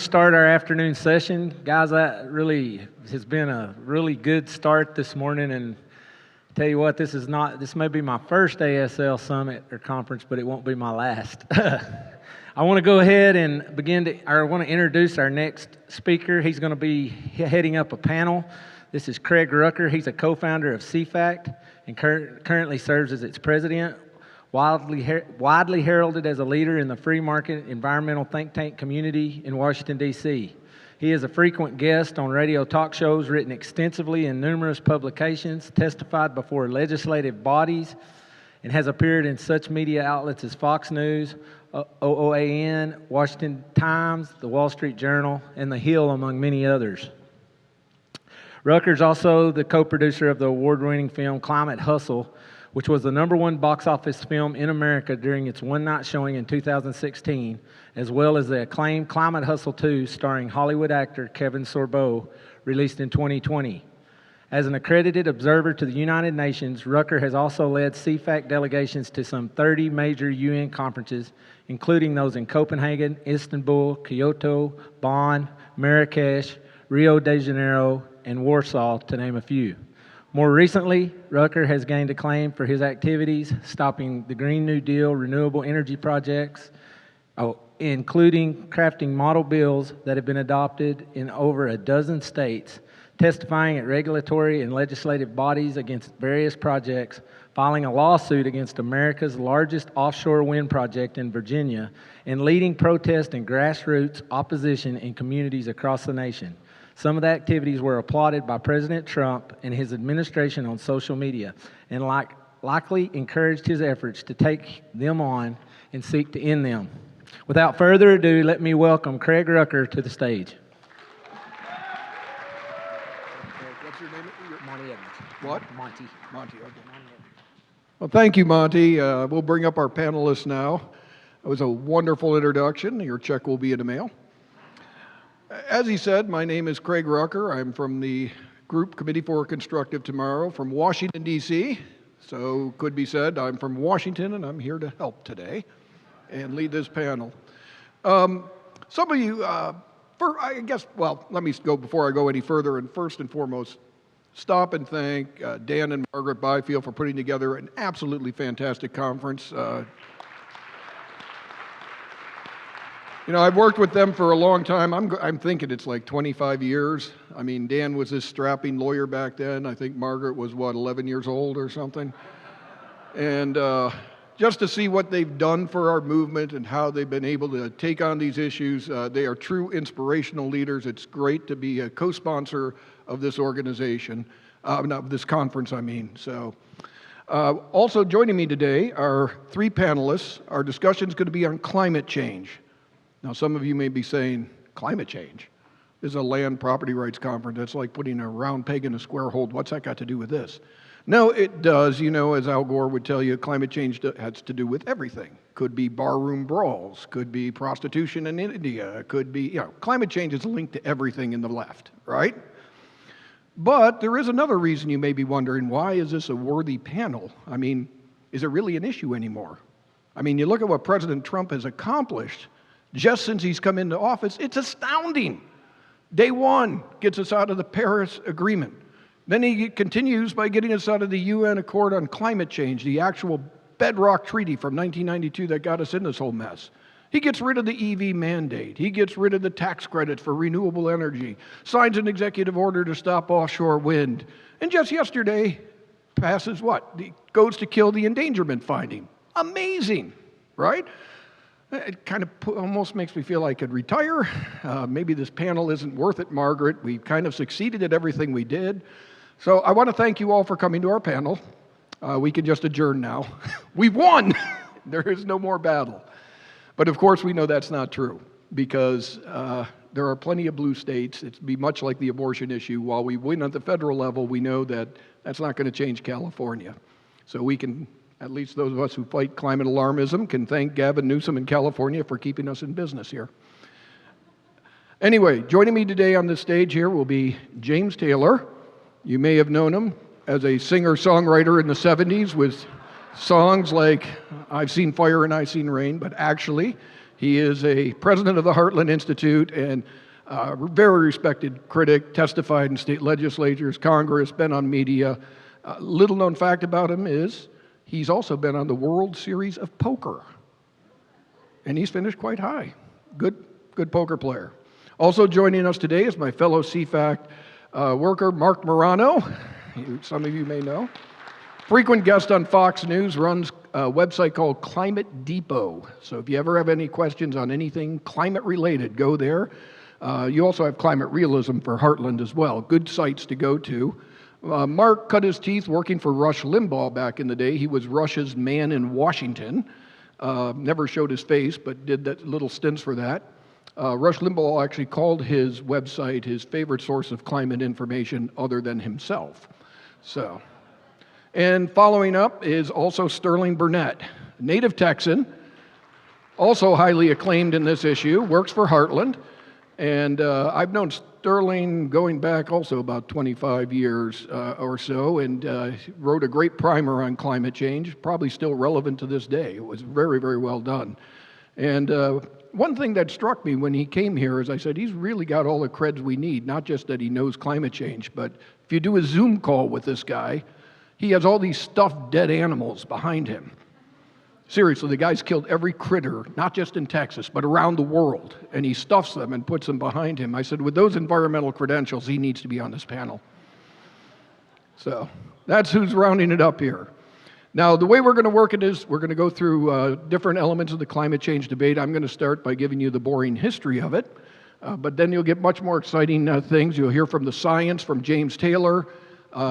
Start our afternoon session. Guys, that really has been a really good start this morning, and tell you what, this may be my first ASL summit or conference, but it won't be my last. I want to go ahead and I want to introduce our next speaker. He's going to be heading up a panel. This is Craig Rucker. He's a co-founder of CFACT and currently serves as its president. Widely heralded as a leader in the free market environmental think tank community in Washington, D.C. He is a frequent guest on radio talk shows, written extensively in numerous publications, testified before legislative bodies, and has appeared in such media outlets as Fox News, OOAN, Washington Times, The Wall Street Journal, and The Hill, among many others. Rucker is also the co-producer of the award-winning film Climate Hustle, which was the #1 box office film in America during its one-night showing in 2016, as well as the acclaimed Climate Hustle 2, starring Hollywood actor Kevin Sorbo, released in 2020. As an accredited observer to the United Nations, Rucker has also led CFACT delegations to some 30 major UN conferences, including those in Copenhagen, Istanbul, Kyoto, Bonn, Marrakesh, Rio de Janeiro, and Warsaw, to name a few. More recently, Rucker has gained acclaim for his activities stopping the Green New Deal renewable energy projects, including crafting model bills that have been adopted in over a dozen states, testifying at regulatory and legislative bodies against various projects, filing a lawsuit against America's largest offshore wind project in Virginia, and leading protest and grassroots opposition in communities across the nation. Some of the activities were applauded by President Trump and his administration on social media, and likely encouraged his efforts to take them on and seek to end them. Without further ado, let me welcome Craig Rucker to the stage. What's your name? Monty Evans. What? Monty. Monty, okay. Well, thank you, Monty. We'll bring up our panelists now. It was a wonderful introduction. Your check will be in the mail. As he said, my name is Craig Rucker. I'm from the Group Committee for Constructive Tomorrow from Washington, D.C. So could be said, I'm from Washington, and I'm here to help today and lead this panel. Some of you, let me go before I go any further, and first and foremost, stop and thank Dan and Margaret Byfield for putting together an absolutely fantastic conference. I've worked with them for a long time. I'm thinking it's like 25 years. I mean, Dan was this strapping lawyer back then. I think Margaret was, 11 years old or something. And just to see what they've done for our movement and how they've been able to take on these issues, they are true inspirational leaders. It's great to be a co-sponsor of this organization, not this conference, I mean. So, also joining me today are 3 panelists. Our discussion is going to be on climate change. Now, some of you may be saying, climate change? This is a land property rights conference. That's like putting a round peg in a square hole. What's that got to do with this? No, it does. As Al Gore would tell you, climate change has to do with everything. Could be barroom brawls, could be prostitution in India, could be, climate change is linked to everything in the left, right? But there is another reason you may be wondering, why is this a worthy panel? I mean, is it really an issue anymore? I mean, you look at what President Trump has accomplished just since he's come into office. It's astounding. Day one gets us out of the Paris Agreement. Then he continues by getting us out of the UN Accord on Climate Change, the actual bedrock treaty from 1992 that got us in this whole mess. He gets rid of the EV mandate. He gets rid of the tax credits for renewable energy, signs an executive order to stop offshore wind, and just yesterday passes what? Goes to kill the endangerment finding. Amazing, right? It kind of almost makes me feel I could retire. Maybe this panel isn't worth it, Margaret. We kind of succeeded at everything we did. So I want to thank you all for coming to our panel. We can just adjourn now. We've won! There is no more battle. But of course we know that's not true, because there are plenty of blue states. It'd be much like the abortion issue. While we win at the federal level, we know that that's not going to change California. So we can, at least those of us who fight climate alarmism, can thank Gavin Newsom in California for keeping us in business here. Anyway, joining me today on the stage here will be James Taylor. You may have known him as a singer-songwriter in the 70s with songs like I've Seen Fire and I've Seen Rain, but actually He is a president of the Heartland Institute and a very respected critic, testified in state legislatures, Congress, been on media. Little known fact about him is he's also been on the World Series of Poker. And he's finished quite high. Good poker player. Also joining us today is my fellow CFACT worker, Marc Morano, who some of you may know. Frequent guest on Fox News, runs a website called Climate Depot. So if you ever have any questions on anything climate related, go there. You also have Climate Realism for Heartland as well. Good sites to go to. Marc cut his teeth working for Rush Limbaugh back in the day. He was Rush's man in Washington. Never showed his face, but did that little stints for that. Rush Limbaugh actually called his website his favorite source of climate information other than himself. So, and following up is also Sterling Burnett, native Texan, also highly acclaimed in this issue, works for Heartland. And I've known Sterling going back also about 25 years or so, and wrote a great primer on climate change, probably still relevant to this day. It was very, very well done. And one thing that struck me when he came here is I said, he's really got all the creds we need, not just that he knows climate change, but if you do a Zoom call with this guy, he has all these stuffed dead animals behind him. Seriously, the guy's killed every critter, not just in Texas, but around the world, and he stuffs them and puts them behind him. I said, with those environmental credentials, he needs to be on this panel. So that's who's rounding it up here. Now, the way we're going to work it is we're going to go through different elements of the climate change debate. I'm going to start by giving you the boring history of it, but then you'll get much more exciting things. You'll hear from the science from James Taylor.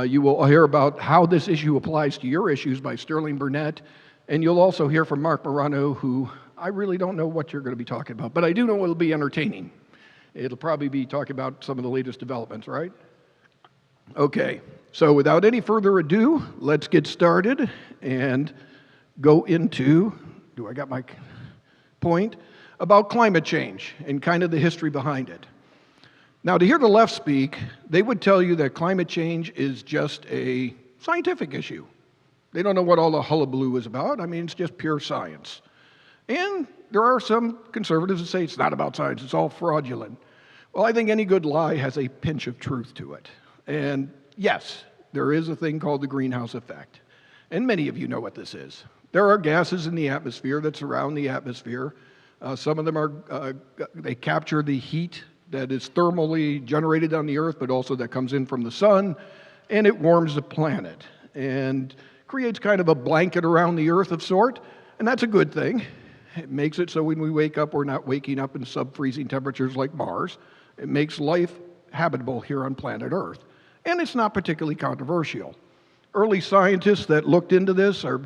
You will hear about how this issue applies to your issues by Sterling Burnett. And you'll also hear from Marc Morano, who I really don't know what you're going to be talking about, but I do know it'll be entertaining. It'll probably be talking about some of the latest developments, right? Okay, so without any further ado, let's get started and go into, do I got my point? About climate change and kind of the history behind it. Now, to hear the left speak, they would tell you that climate change is just a scientific issue. They don't know what all the hullabaloo is about. I mean, it's just pure science. And there are some conservatives that say it's not about science, it's all fraudulent. Well, I think any good lie has a pinch of truth to it. And yes, there is a thing called the greenhouse effect. And many of you know what this is. There are gases in the atmosphere that surround the atmosphere. Some of them are, they capture the heat that is thermally generated on the earth, but also that comes in from the sun, and it warms the planet. And creates kind of a blanket around the earth of sort, and that's a good thing. It makes it so when we wake up, we're not waking up in sub-freezing temperatures like Mars. It makes life habitable here on planet Earth. And it's not particularly controversial. Early scientists that looked into this are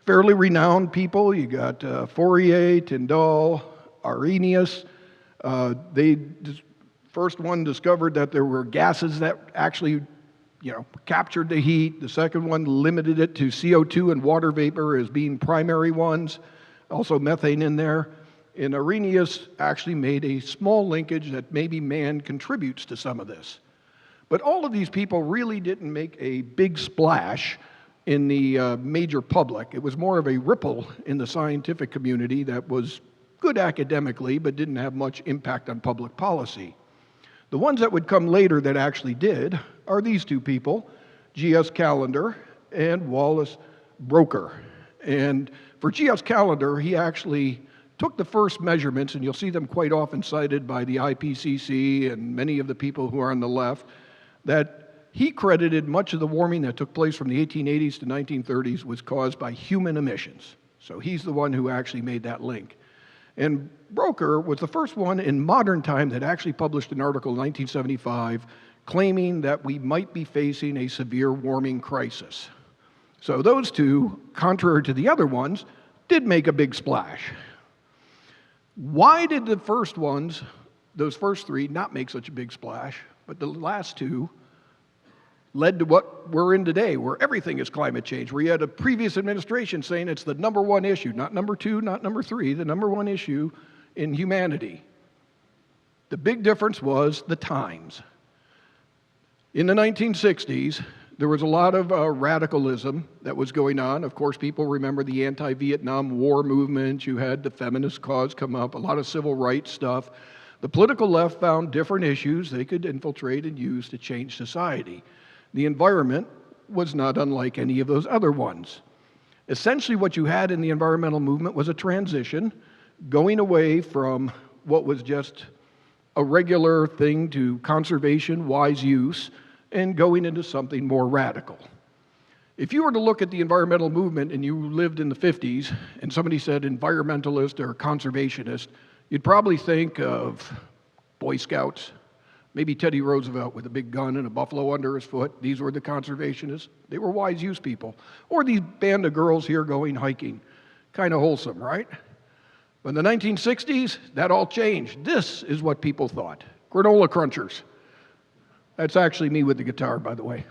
fairly renowned people. You got Fourier, Tyndall, Arrhenius. They first one discovered that there were gases that actually captured the heat. The second one limited it to CO2 and water vapor as being primary ones, also methane in there. And Arrhenius actually made a small linkage that maybe man contributes to some of this. But all of these people really didn't make a big splash in the major public. It was more of a ripple in the scientific community that was good academically, but didn't have much impact on public policy. The ones that would come later that actually did are these two people, G.S. Callender and Wallace Broecker. And for G.S. Callender, he actually took the first measurements, and you'll see them quite often cited by the IPCC and many of the people who are on the left, that he credited much of the warming that took place from the 1880s to 1930s was caused by human emissions. So he's the one who actually made that link. And Broecker was the first one in modern time that actually published an article in 1975 claiming that we might be facing a severe warming crisis. So those two, contrary to the other ones, did make a big splash. Why did the first ones, those first three, not make such a big splash, but the last two led to what we're in today, where everything is climate change, where you had a previous administration saying it's the number one issue, not number two, not number three, the number one issue in humanity. The big difference was the times. In the 1960s, There was a lot of radicalism that was going on. Of course, people remember the anti-Vietnam War movement. You had the feminist cause come up, a lot of civil rights stuff. The political left found different issues they could infiltrate and use to change society. The environment was not unlike any of those other ones. Essentially, what you had in the environmental movement was a transition going away from what was just a regular thing to conservation, wise use, and going into something more radical. If you were to look at the environmental movement and you lived in the 50s and somebody said environmentalist or conservationist, you'd probably think of Boy Scouts, maybe Teddy Roosevelt with a big gun and a buffalo under his foot. These were the conservationists. They were wise use people. Or these band of girls here going hiking. Kind of wholesome, right? But in the 1960s, that all changed. This is what people thought. Granola crunchers. That's actually me with the guitar, by the way.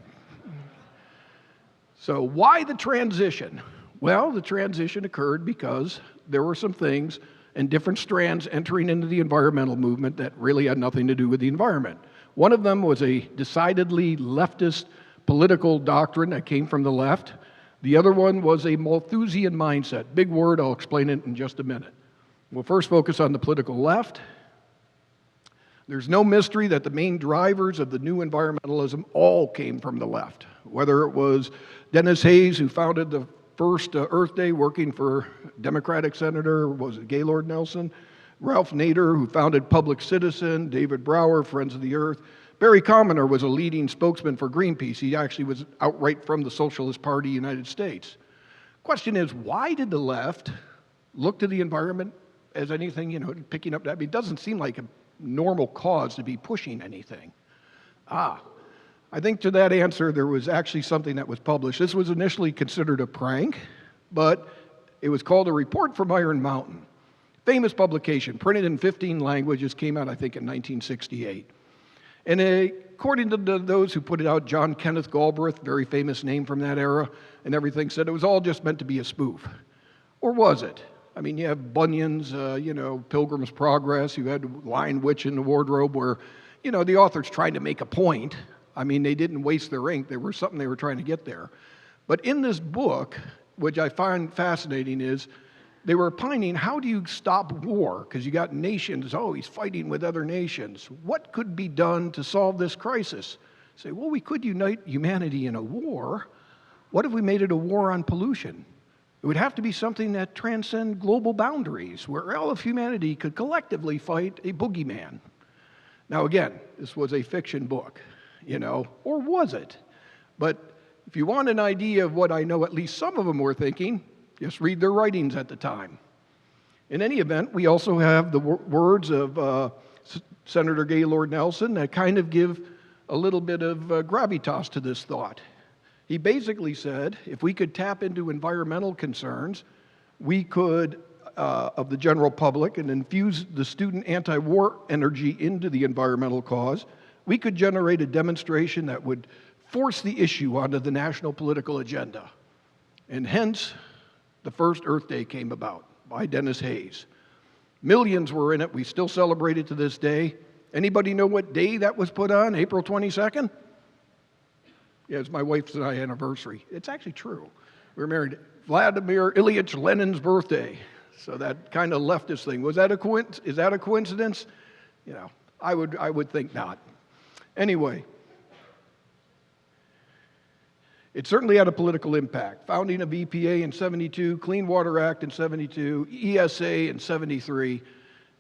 So why the transition? Well, the transition occurred because there were some things and different strands entering into the environmental movement that really had nothing to do with the environment. One of them was a decidedly leftist political doctrine that came from the left. The other one was a Malthusian mindset. Big word, I'll explain it in just a minute. We'll first focus on the political left. There's no mystery that the main drivers of the new environmentalism all came from the left. Whether it was Dennis Hayes, who founded the first Earth Day working for Democratic Senator, was it Gaylord Nelson? Ralph Nader, who founded Public Citizen, David Brower, Friends of the Earth. Barry Commoner was a leading spokesman for Greenpeace. He actually was outright from the Socialist Party of the United States. Question is, why did the left look to the environment as anything, picking up that? It doesn't seem like a normal cause to be pushing anything. I think to that answer, there was actually something that was published. This was initially considered a prank, but it was called A Report from Iron Mountain. Famous publication, printed in 15 languages, came out, I think, in 1968. And according to those who put it out, John Kenneth Galbraith, very famous name from that era, and everything, said it was all just meant to be a spoof. Or was it? I mean, you have Bunyan's, Pilgrim's Progress. You had Lion Witch in the Wardrobe where, the author's trying to make a point. I mean, they didn't waste their ink. There was something they were trying to get there. But in this book, which I find fascinating, is they were opining, how do you stop war? Because you got nations, he's fighting with other nations. What could be done to solve this crisis? Say, well, we could unite humanity in a war. What if we made it a war on pollution? It would have to be something that transcends global boundaries, where all of humanity could collectively fight a boogeyman. Now again, this was a fiction book, or was it? But if you want an idea of what I know at least some of them were thinking, just read their writings at the time. In any event, we also have the words of Senator Gaylord Nelson that kind of give a little bit of gravitas to this thought. He basically said, if we could tap into environmental concerns, we could, of the general public, and infuse the student anti-war energy into the environmental cause, we could generate a demonstration that would force the issue onto the national political agenda. And hence, the first Earth Day came about by Dennis Hayes. Millions were in it. We still celebrate it to this day. Anybody know what day that was put on? April 22nd? Yeah, it's my wife's and I anniversary. It's actually true. We were married Vladimir Ilyich Lenin's birthday. So that kind of leftist thing. Is that a coincidence? I would think not. Anyway, it certainly had a political impact. Founding of EPA in 72, Clean Water Act in 72, ESA in 73.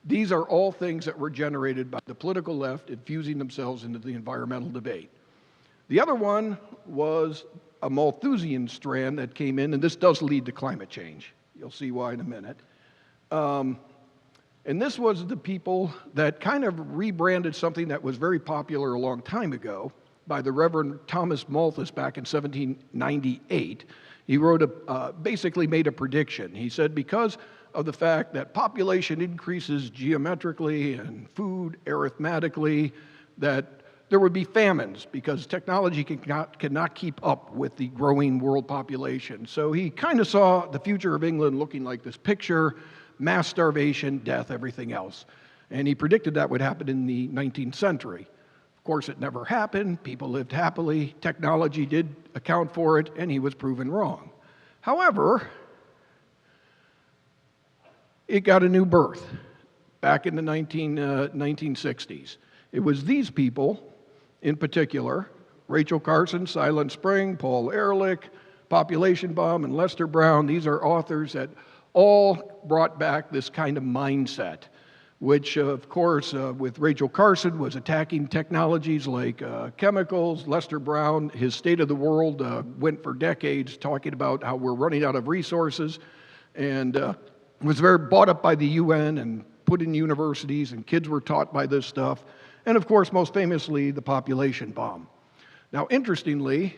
These are all things that were generated by the political left infusing themselves into the environmental debate. The other one was a Malthusian strand that came in, and this does lead to climate change. You'll see why in a minute. And this was the people that kind of rebranded something that was very popular a long time ago by the Reverend Thomas Malthus back in 1798. He wrote basically made a prediction. He said, because of the fact that population increases geometrically and food arithmetically, that there would be famines because technology cannot keep up with the growing world population. So he kind of saw the future of England looking like this picture: mass starvation, death, everything else. And he predicted that would happen in the 19th century. Of Of course, it never happened. People lived happily. Technology did account for it, and he was proven wrong. However, it got a new birth back in the 1960s. It was these people, in particular, Rachel Carson, Silent Spring, Paul Ehrlich, Population Bomb, and Lester Brown. These are authors that all brought back this kind of mindset, which, of course, with Rachel Carson, was attacking technologies like chemicals. Lester Brown, his State of the World, went for decades talking about how we're running out of resources, and was very bought up by the UN and put in universities, and kids were taught by this stuff. And, of course, most famously, the population bomb. Now, interestingly,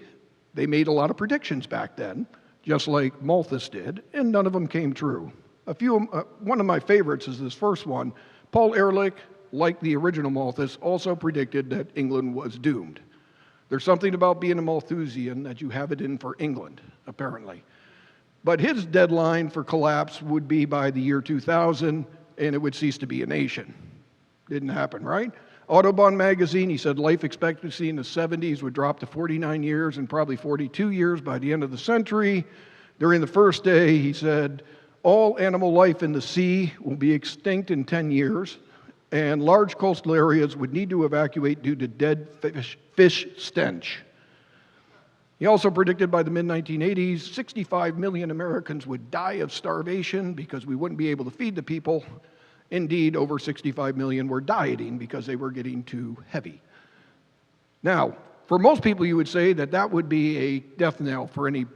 they made a lot of predictions back then, just like Malthus did, and none of them came true. One of my favorites is this first one. Paul Ehrlich, like the original Malthus, also predicted that England was doomed. There's something about being a Malthusian that you have it in for England, apparently. But his deadline for collapse would be by the year 2000, and it would cease to be a nation. Didn't happen, right? Audubon magazine, he said life expectancy in the 70s would drop to 49 years and probably 42 years by the end of the century. During the first day, he said, all animal life in the sea will be extinct in 10 years, and large coastal areas would need to evacuate due to dead fish stench. He also predicted by the mid-1980s, 65 million Americans would die of starvation because we wouldn't be able to feed the people. Indeed, over 65 million were dieting because they were getting too heavy. Now, for most people, you would say that that would be a death knell for any,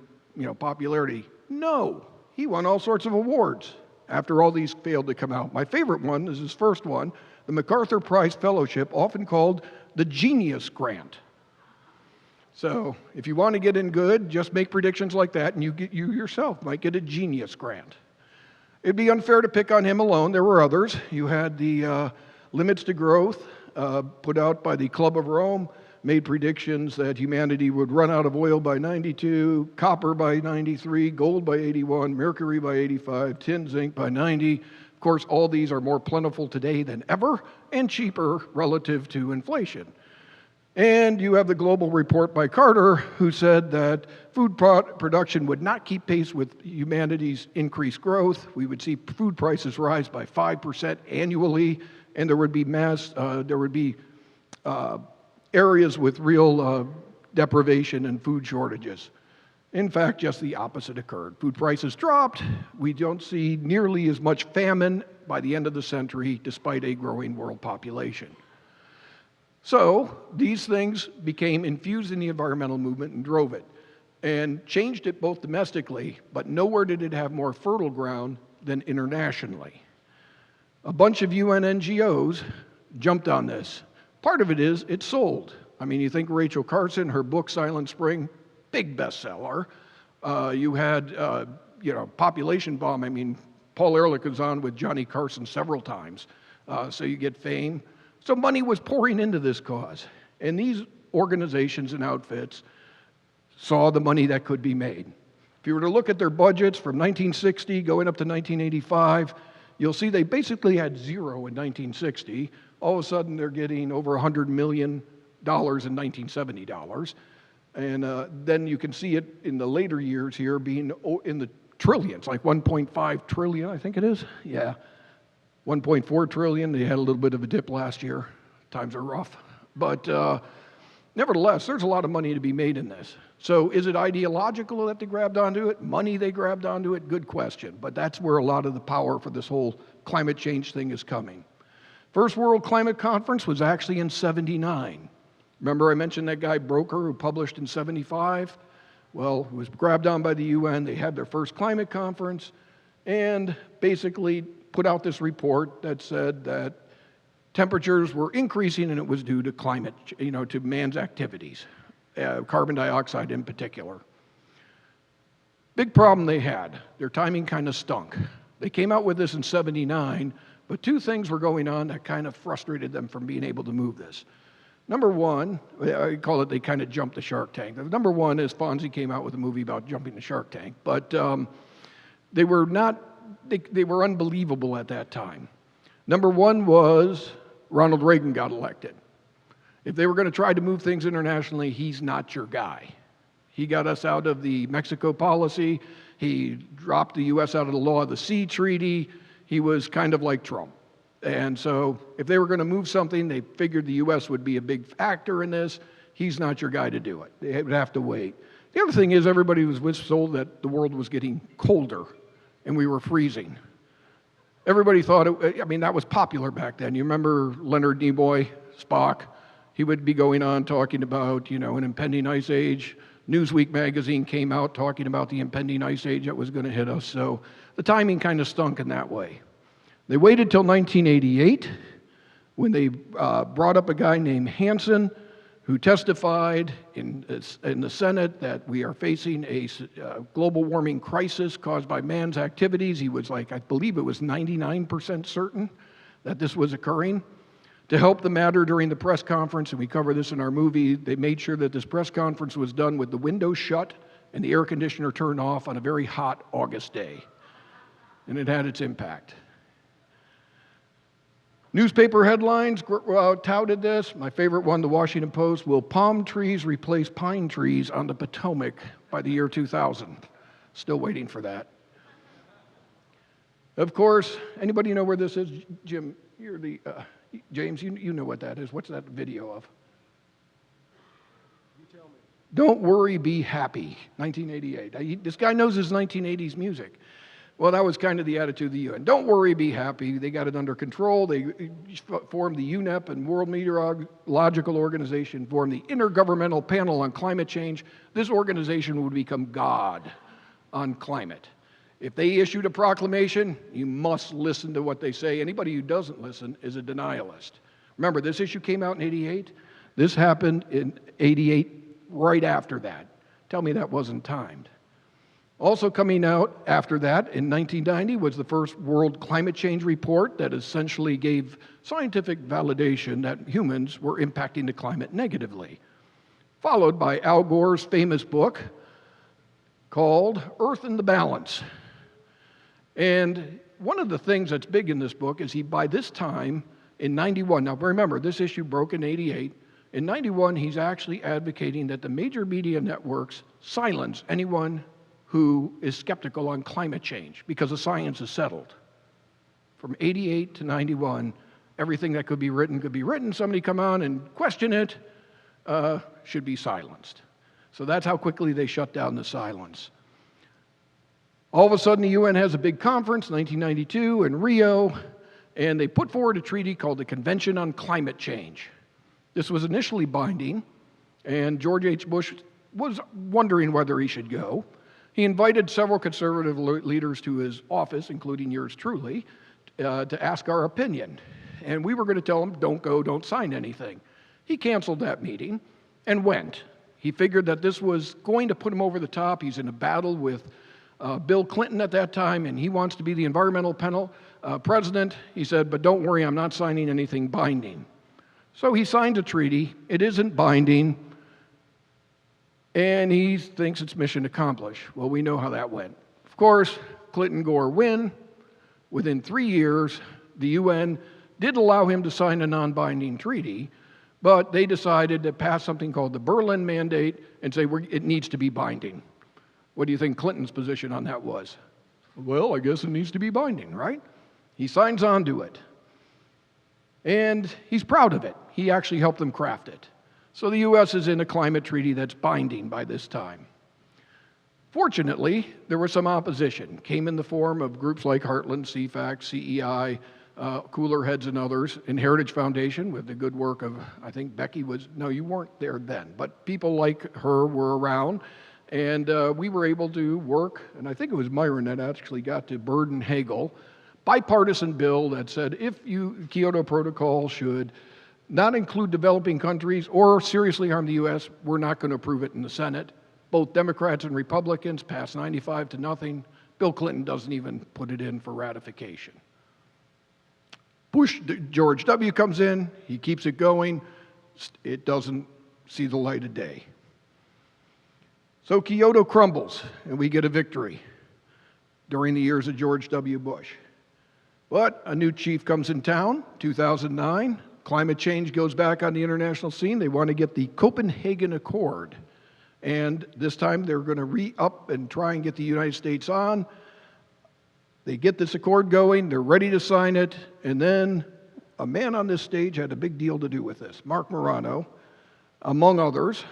popularity. No, he won all sorts of awards after all these failed to come out. My favorite one is his first one, the MacArthur Prize Fellowship, often called the Genius Grant. So, if you want to get in good, just make predictions like that, and you yourself might get a Genius Grant. It'd be unfair to pick on him alone. There were others. You had the Limits to Growth, put out by the Club of Rome, made predictions that humanity would run out of oil by 92, copper by 93, gold by 81, mercury by 85, tin, zinc by 90. Of course, all these are more plentiful today than ever and cheaper relative to inflation. And you have the Global Report by Carter, who said that food production would not keep pace with humanity's increased growth. We would see food prices rise by 5% annually, and there would be areas with real deprivation and food shortages. In fact, just the opposite occurred. Food prices dropped. We don't see nearly as much famine by the end of the century, despite a growing world population. So these things became infused in the environmental movement and drove it, and changed it both domestically, but nowhere did it have more fertile ground than internationally. A bunch of UN NGOs jumped on this. Part of it is it sold. I mean, you think Rachel Carson, her book Silent Spring, big bestseller. You had, Population Bomb. I mean, Paul Ehrlich was on with Johnny Carson several times, so you get fame. So money was pouring into this cause, and these organizations and outfits saw the money that could be made. If you were to look at their budgets from 1960 going up to 1985, you'll see they basically had zero in 1960. All of a sudden, they're getting over $100 million in 1970 dollars. And then you can see it in the later years here being in the trillions, like 1.5 trillion, I think it is. Yeah. 1.4 trillion. They had a little bit of a dip last year. Times are rough. But nevertheless, there's a lot of money to be made in this. So is it ideological that they grabbed onto it? Money they grabbed onto it? Good question. But that's where a lot of the power for this whole climate change thing is coming. First World Climate Conference was actually in '79. Remember I mentioned that guy Broker who published in '75? Well, it was grabbed on by the UN. They had their first climate conference and basically put out this report that said that temperatures were increasing and it was due to climate, to man's activities, carbon dioxide in particular. Big problem they had. Their timing kind of stunk. They came out with this in '79, but two things were going on that kind of frustrated them from being able to move this. Number one, I call it they kind of jumped the shark tank. Number one is Fonzie came out with a movie about jumping the shark tank, but they were unbelievable at that time. Number one was Ronald Reagan got elected. If they were going to try to move things internationally, he's not your guy. He got us out of the Mexico policy. He dropped the U.S. out of the Law of the Sea Treaty. He was kind of like Trump. And so if they were going to move something, they figured the U.S. would be a big factor in this. He's not your guy to do it. They would have to wait. The other thing is everybody was told that the world was getting colder and we were freezing. Everybody thought, that was popular back then. You remember Leonard Nimoy, Spock? He would be going on talking about, an impending ice age. Newsweek magazine came out talking about the impending ice age that was going to hit us. So the timing kind of stunk in that way. They waited till 1988 when they brought up a guy named Hansen who testified in the Senate that we are facing a global warming crisis caused by man's activities. He was I believe it was 99% certain that this was occurring. To help the matter during the press conference, and we cover this in our movie, they made sure that this press conference was done with the windows shut and the air conditioner turned off on a very hot August day. And it had its impact. Newspaper headlines touted this. My favorite one, the Washington Post, will palm trees replace pine trees on the Potomac by the year 2000? Still waiting for that. Of course, anybody know where this is? Jim, you're the... James, you know what that is. What's that video of? You tell me. Don't Worry, Be Happy, 1988. This guy knows his 1980s music. Well, that was kind of the attitude of the UN. Don't worry, be happy. They got it under control. They formed the UNEP and World Meteorological Organization, formed the Intergovernmental Panel on Climate Change. This organization would become God on climate. If they issued a proclamation, you must listen to what they say. Anybody who doesn't listen is a denialist. Remember, this issue came out in 88. This happened in 88, right after that. Tell me that wasn't timed. Also coming out after that in 1990 was the first World Climate Change Report that essentially gave scientific validation that humans were impacting the climate negatively. Followed by Al Gore's famous book called Earth in the Balance. And one of the things that's big in this book is by this time, in 91, now remember, this issue broke in 88. In 91, he's actually advocating that the major media networks silence anyone who is skeptical on climate change because the science is settled. From 88 to 91, everything that could be written. Somebody come on and question it, should be silenced. So that's how quickly they shut down the silence. All of a sudden, the UN has a big conference, 1992, in Rio, and they put forward a treaty called the Convention on Climate Change. This was initially binding, and George H. Bush was wondering whether he should go. He invited several conservative leaders to his office, including yours truly, to ask our opinion. And we were going to tell him, don't go, don't sign anything. He canceled that meeting and went. He figured that this was going to put him over the top. He's in a battle with Bill Clinton at that time, and he wants to be the environmental president. He said, but don't worry, I'm not signing anything binding. So he signed a treaty. It isn't binding, and he thinks it's mission accomplished. Well, we know how that went. Of course, Clinton and Gore win. Within 3 years, the UN did allow him to sign a non-binding treaty, but they decided to pass something called the Berlin Mandate and say it needs to be binding. What do you think Clinton's position on that was? Well, I guess it needs to be binding, right? He signs on to it. And he's proud of it. He actually helped them craft it. So the U.S. is in a climate treaty that's binding by this time. Fortunately, there was some opposition. Came in the form of groups like Heartland, CFACT, CEI, Cooler Heads and others, and Heritage Foundation with the good work of, I think Becky was, no, you weren't there then, but people like her were around. And we were able to work, and I think it was Myron that actually got to burden Hagel, bipartisan bill that said if Kyoto Protocol should not include developing countries or seriously harm the U.S., we're not going to approve it in the Senate. Both Democrats and Republicans passed 95 to nothing. Bill Clinton doesn't even put it in for ratification. George W. comes in, he keeps it going. It doesn't see the light of day. So Kyoto crumbles, and we get a victory during the years of George W. Bush. But a new chief comes in town, 2009, Climate change goes back on the international scene. They want to get the Copenhagen Accord. And this time they're going to re-up and try and get the United States on. They get this accord going, they're ready to sign it, and then a man on this stage had a big deal to do with this. Marc Morano, among others,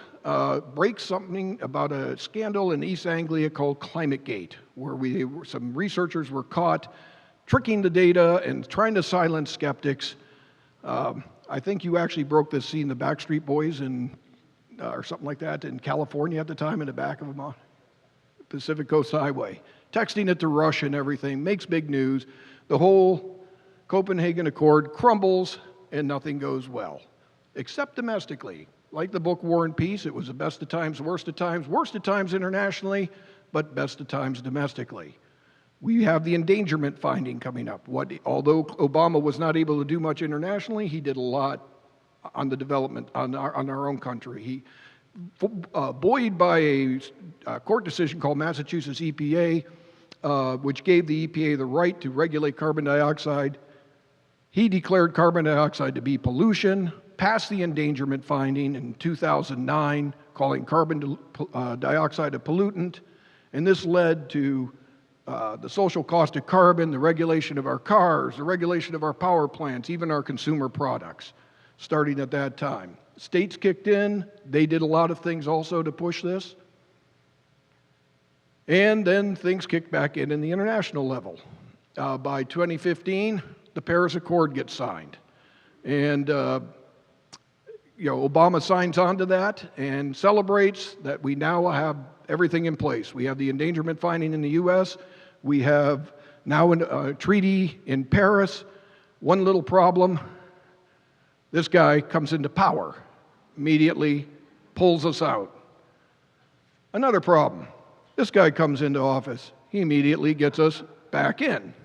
breaks something about a scandal in East Anglia called ClimateGate, where some researchers were caught tricking the data and trying to silence skeptics. I think you actually broke this scene, the Backstreet Boys or something like that in California at the time in the back of a Pacific Coast Highway. Texting it to Russia and everything, makes big news. The whole Copenhagen Accord crumbles and nothing goes well, except domestically. Like the book War and Peace, it was the best of times, worst of times internationally, but best of times domestically. We have the endangerment finding coming up. Although Obama was not able to do much internationally, he did a lot on the development on our own country. Buoyed by a court decision called Massachusetts EPA, which gave the EPA the right to regulate carbon dioxide, he declared carbon dioxide to be pollution, passed the endangerment finding in 2009, calling carbon dioxide a pollutant, and this led to the social cost of carbon, the regulation of our cars, the regulation of our power plants, even our consumer products, starting at that time. States kicked in. They did a lot of things also to push this. And then things kicked back in the international level. By 2015, the Paris Accord gets signed. And Obama signs on to that and celebrates that we now have everything in place. We have the endangerment finding in the U.S. We have now a treaty in Paris. One little problem, this guy comes into power, immediately pulls us out. Another problem, this guy comes into office, he immediately gets us back in.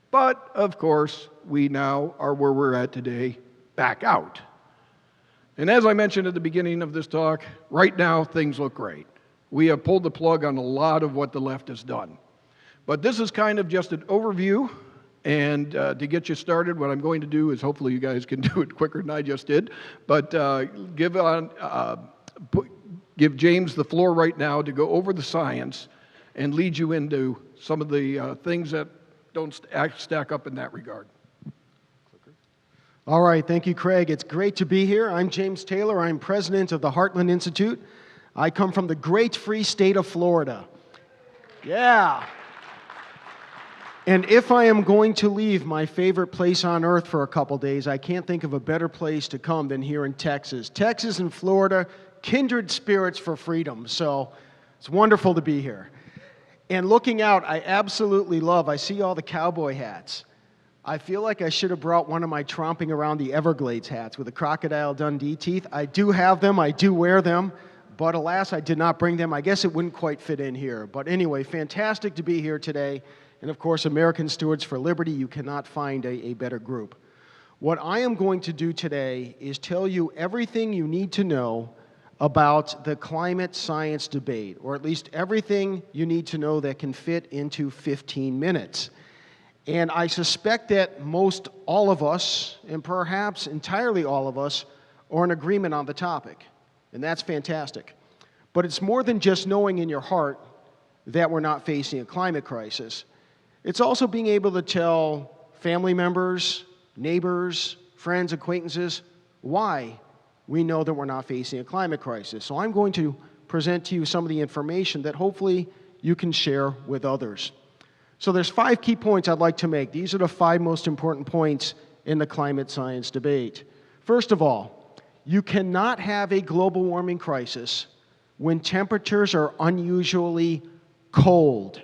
But, of course, we now are where we're at today, back out. And as I mentioned at the beginning of this talk, right now things look great. We have pulled the plug on a lot of what the left has done. But this is kind of just an overview, and to get you started, what I'm going to do is hopefully you guys can do it quicker than I just did, but give James the floor right now to go over the science and lead you into some of the things that don't stack up in that regard. All right, thank you, Craig. It's great to be here. I'm James Taylor. I'm president of the Heartland Institute. I come from the great free state of Florida. Yeah. And if I am going to leave my favorite place on earth for a couple days, I can't think of a better place to come than here in Texas. Texas and Florida, kindred spirits for freedom. So it's wonderful to be here. And looking out, I see all the cowboy hats. I feel like I should have brought one of my tromping around the Everglades hats with the Crocodile Dundee teeth. I do have them, I do wear them, but alas, I did not bring them. I guess it wouldn't quite fit in here. But anyway, fantastic to be here today. And of course, American Stewards for Liberty, you cannot find a better group. What I am going to do today is tell you everything you need to know about the climate science debate, or at least everything you need to know that can fit into 15 minutes. And I suspect that most all of us, and perhaps entirely all of us, are in agreement on the topic. And that's fantastic. But it's more than just knowing in your heart that we're not facing a climate crisis. It's also being able to tell family members, neighbors, friends, acquaintances, why we know that we're not facing a climate crisis. So I'm going to present to you some of the information that hopefully you can share with others. So there's 5 key points I'd like to make. These are the 5 most important points in the climate science debate. First of all, you cannot have a global warming crisis when temperatures are unusually cold.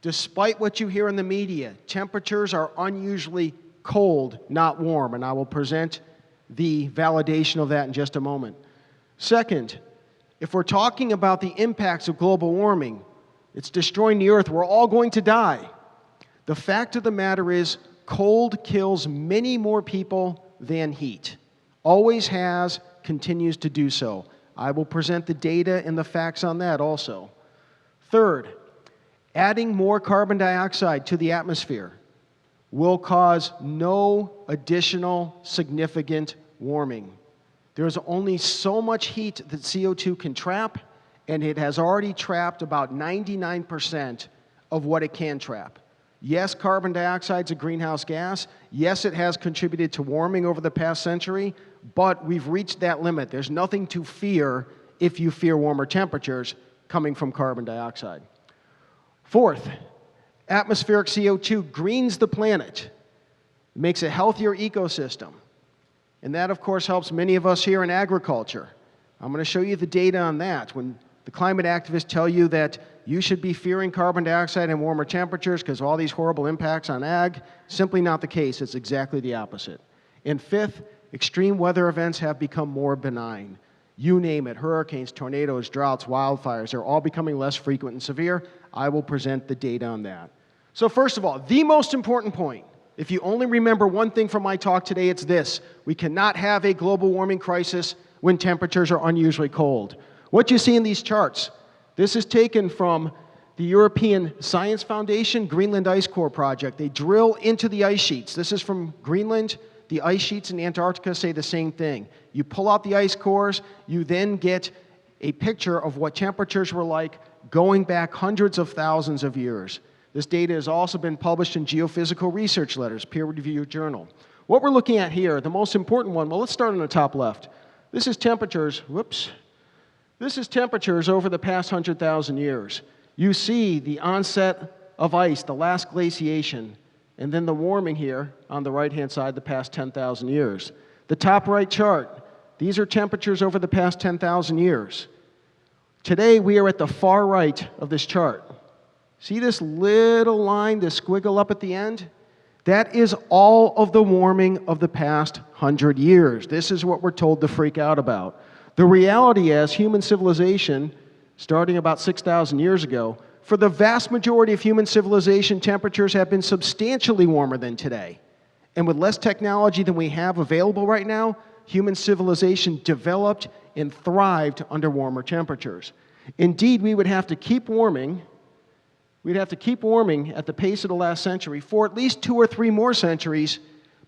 Despite what you hear in the media, temperatures are unusually cold, not warm, and I will present the validation of that in just a moment. Second, if we're talking about the impacts of global warming, it's destroying the earth, we're all going to die. The fact of the matter is, cold kills many more people than heat. Always has, continues to do so. I will present the data and the facts on that also. Third, adding more carbon dioxide to the atmosphere will cause no additional significant warming. There's only so much heat that CO2 can trap, and it has already trapped about 99% of what it can trap. Yes, carbon dioxide is a greenhouse gas. Yes, it has contributed to warming over the past century, but we've reached that limit. There's nothing to fear if you fear warmer temperatures coming from carbon dioxide. Fourth, atmospheric CO2 greens the planet. It makes a healthier ecosystem. And that, of course, helps many of us here in agriculture. I'm going to show you the data on that. When the climate activists tell you that you should be fearing carbon dioxide and warmer temperatures because of all these horrible impacts on ag, simply not the case. It's exactly the opposite. And fifth, extreme weather events have become more benign. You name it, hurricanes, tornadoes, droughts, wildfires, they're all becoming less frequent and severe. I will present the data on that. So first of all, the most important point, if you only remember one thing from my talk today, it's this. We cannot have a global warming crisis when temperatures are unusually cold. What you see in these charts, this is taken from the European Science Foundation Greenland Ice Core project. They drill into the ice sheets. This is from Greenland. The ice sheets in Antarctica say the same thing. You pull out the ice cores, you then get a picture of what temperatures were like going back hundreds of thousands of years. This data has also been published in Geophysical Research Letters, peer-reviewed journal. What we're looking at here, the most important one, well, let's start on the top left. This is temperatures, This is temperatures over the past 100,000 years. You see the onset of ice, the last glaciation, and then the warming here on the right-hand side the past 10,000 years. The top right chart, these are temperatures over the past 10,000 years. Today, we are at the far right of this chart. See this little line, this squiggle up at the end? That is all of the warming of the past 100 years. This is what we're told to freak out about. The reality is, human civilization, starting about 6,000 years ago, for the vast majority of human civilization, temperatures have been substantially warmer than today. And with less technology than we have available right now, human civilization developed and thrived under warmer temperatures. Indeed, we would have to keep warming. We'd have to keep warming at the pace of the last century for at least 2 or 3 more centuries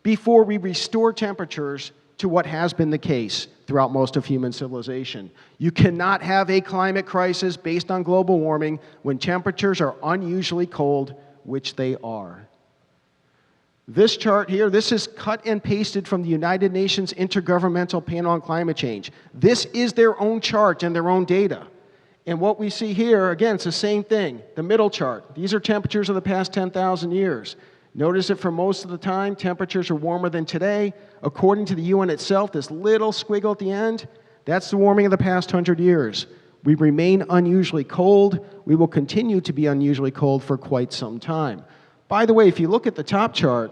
before we restore temperatures to what has been the case throughout most of human civilization. You cannot have a climate crisis based on global warming when temperatures are unusually cold, which they are. This chart here, this is cut and pasted from the United Nations Intergovernmental Panel on Climate Change. This is their own chart and their own data. And what we see here, again, it's the same thing. The middle chart, these are temperatures of the past 10,000 years. Notice that for most of the time, temperatures are warmer than today. According to the UN itself, this little squiggle at the end, that's the warming of the past 100 years. We remain unusually cold. We will continue to be unusually cold for quite some time. By the way, if you look at the top chart,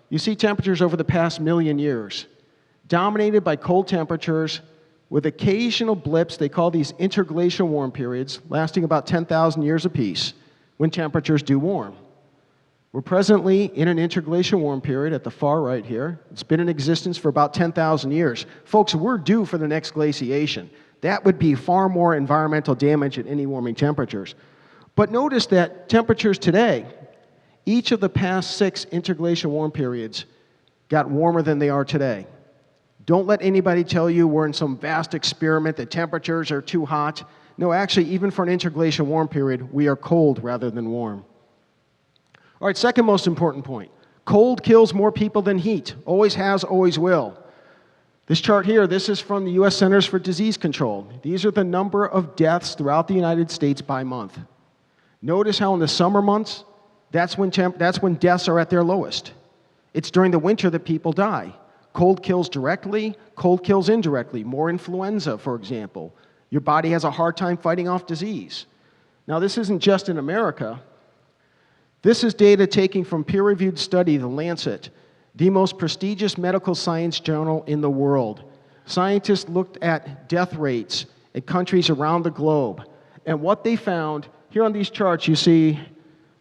you see temperatures over the past million years, dominated by cold temperatures with occasional blips. They call these interglacial warm periods, lasting about 10,000 years apiece, when temperatures do warm. We're presently in an interglacial warm period at the far right here. It's been in existence for about 10,000 years. Folks, we're due for the next glaciation. That would be far more environmental damage at any warming temperatures. But notice that temperatures today, each of the past 6 interglacial warm periods got warmer than they are today. Don't let anybody tell you we're in some vast experiment that temperatures are too hot. No, actually, even for an interglacial warm period, we are cold rather than warm. All right, second most important point. Cold kills more people than heat. Always has, always will. This chart here, this is from the U.S. Centers for Disease Control. These are the number of deaths throughout the United States by month. Notice how in the summer months, that's when deaths are at their lowest. It's during the winter that people die. Cold kills directly, cold kills indirectly. More influenza, for example. Your body has a hard time fighting off disease. Now, this isn't just in America. This is data taken from peer-reviewed study, The Lancet, the most prestigious medical science journal in the world. Scientists looked at death rates in countries around the globe. And what they found, here on these charts, you see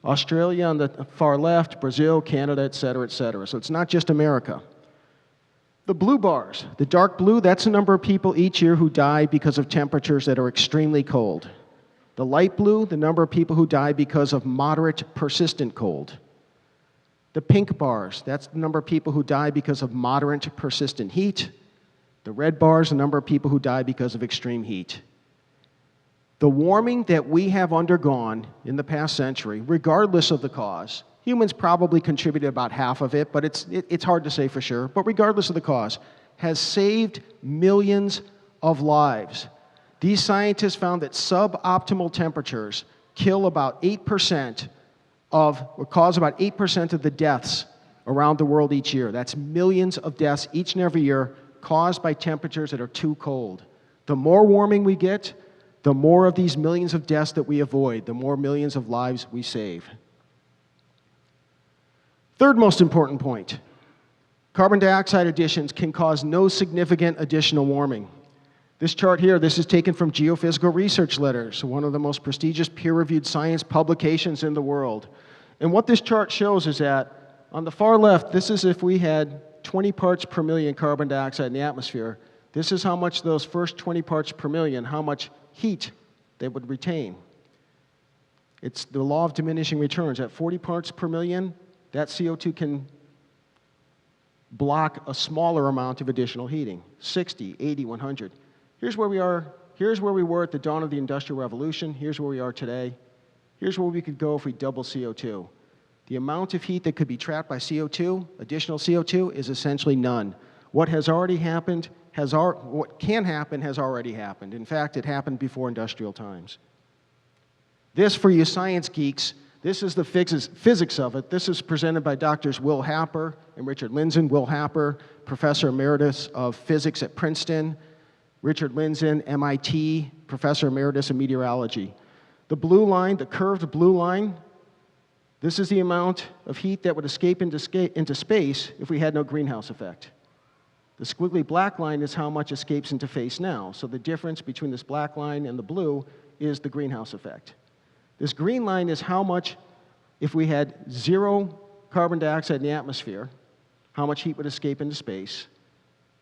Australia on the far left, Brazil, Canada, et cetera, et cetera. So it's not just America. The blue bars, the dark blue, that's the number of people each year who die because of temperatures that are extremely cold. The light blue, the number of people who die because of moderate, persistent cold. The pink bars, that's the number of people who die because of moderate persistent heat. The red bars, the number of people who die because of extreme heat. The warming that we have undergone in the past century, regardless of the cause, humans probably contributed about half of it, but it's hard to say for sure, but regardless of the cause, has saved millions of lives. These scientists found that suboptimal temperatures kill about 8% or cause about 8% of the deaths around the world each year. That's millions of deaths each and every year caused by temperatures that are too cold. The more warming we get, the more of these millions of deaths that we avoid, the more millions of lives we save. Third most important point, carbon dioxide emissions can cause no significant additional warming. This chart here, this is taken from Geophysical Research Letters, one of the most prestigious peer-reviewed science publications in the world. And what this chart shows is that on the far left, this is if we had 20 parts per million carbon dioxide in the atmosphere. This is how much those first 20 parts per million, how much heat they would retain. It's the law of diminishing returns. At 40 parts per million, that CO2 can block a smaller amount of additional heating, 60, 80, 100. Here's where we are. Here's where we were at the dawn of the Industrial Revolution. Here's where we are today. Here's where we could go if we double CO2. The amount of heat that could be trapped by CO2, additional CO2, is essentially none. What has already happened, what can happen has already happened. In fact, it happened before industrial times. This, for you science geeks, this is the physics of it. This is presented by Drs. Will Happer and Richard Lindzen. Will Happer, Professor Emeritus of Physics at Princeton. Richard Lindzen, MIT, Professor Emeritus of Meteorology. The blue line, the curved blue line, this is the amount of heat that would escape into space if we had no greenhouse effect. The squiggly black line is how much escapes into space now. So the difference between this black line and the blue is the greenhouse effect. This green line is how much, if we had 0 carbon dioxide in the atmosphere, how much heat would escape into space.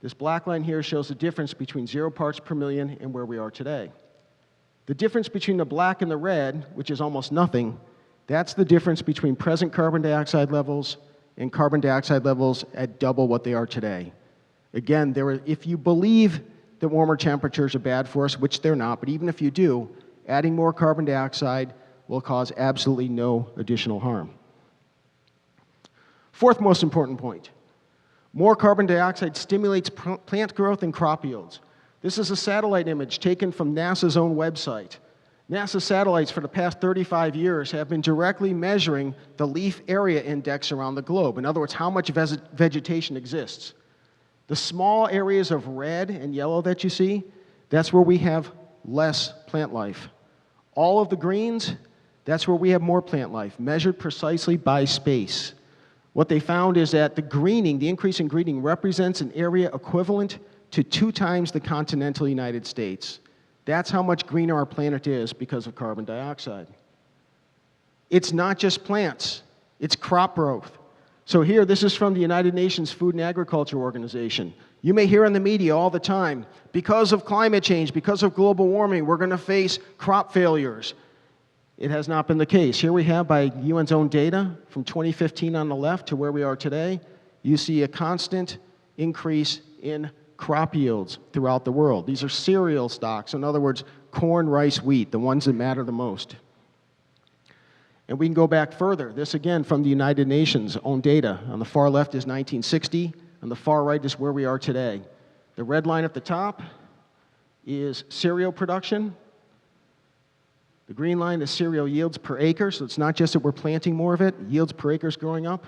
This black line here shows the difference between 0 parts per million and where we are today. The difference between the black and the red, which is almost nothing, that's the difference between present carbon dioxide levels and carbon dioxide levels at double what they are today. Again, if you believe that warmer temperatures are bad for us, which they're not, but even if you do, adding more carbon dioxide will cause absolutely no additional harm. Fourth most important point. More carbon dioxide stimulates plant growth and crop yields. This is a satellite image taken from NASA's own website. NASA satellites for the past 35 years have been directly measuring the leaf area index around the globe. In other words, how much vegetation exists. The small areas of red and yellow that you see, that's where we have less plant life. All of the greens, that's where we have more plant life, measured precisely by space. What they found is that the increase in greening represents an area equivalent to 2 times the continental United States. That's how much greener our planet is because of carbon dioxide. It's not just plants, it's crop growth. So here, this is from the United Nations Food and Agriculture Organization. You may hear in the media all the time, because of climate change, because of global warming, we're going to face crop failures. It has not been the case. Here we have, by UN's own data, from 2015 on the left to where we are today, you see a constant increase in crop yields throughout the world. These are cereal stocks, in other words, corn, rice, wheat, the ones that matter the most. And we can go back further. This, again, from the United Nations' own data. On the far left is 1960, on the far right is where we are today. The red line at the top is cereal production. The green line is cereal yields per acre, so it's not just that we're planting more of it, yields per acre is growing up.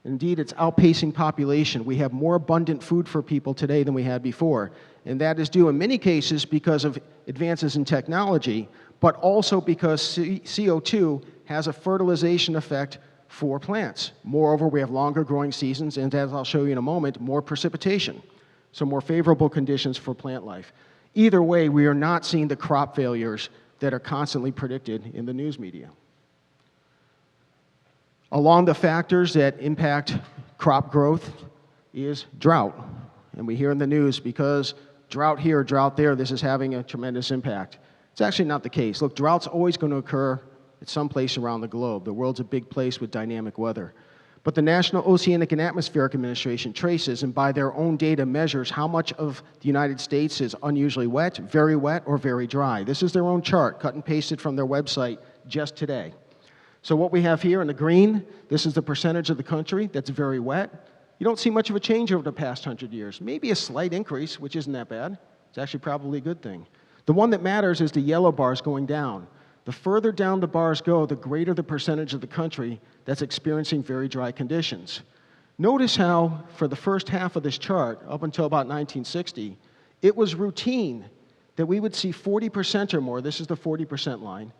Indeed, it's outpacing population. We have more abundant food for people today than we had before. And that is due in many cases because of advances in technology, but also because CO2 has a fertilization effect for plants. Moreover, we have longer growing seasons, and as I'll show you in a moment, more precipitation. So more favorable conditions for plant life. Either way, we are not seeing the crop failures that are constantly predicted in the news media. Along the factors that impact crop growth is drought. And we hear in the news, because drought here, drought there, this is having a tremendous impact. It's actually not the case. Look, drought's always going to occur at some place around the globe. The world's a big place with dynamic weather. But the National Oceanic and Atmospheric Administration traces and by their own data measures how much of the United States is unusually wet, or very dry. This is their own chart, cut and pasted from their website just today. So what we have here in the green, this is the percentage of the country that's very wet. You don't see much of a change over the past 100 years. Maybe a slight increase, which isn't that bad. It's actually probably a good thing. The one that matters is the yellow bars going down. The further down the bars go, the greater the percentage of the country that's experiencing very dry conditions. Notice how, for the first half of this chart, up until about 1960, it was routine that we would see 40% or more, this is the 40% line,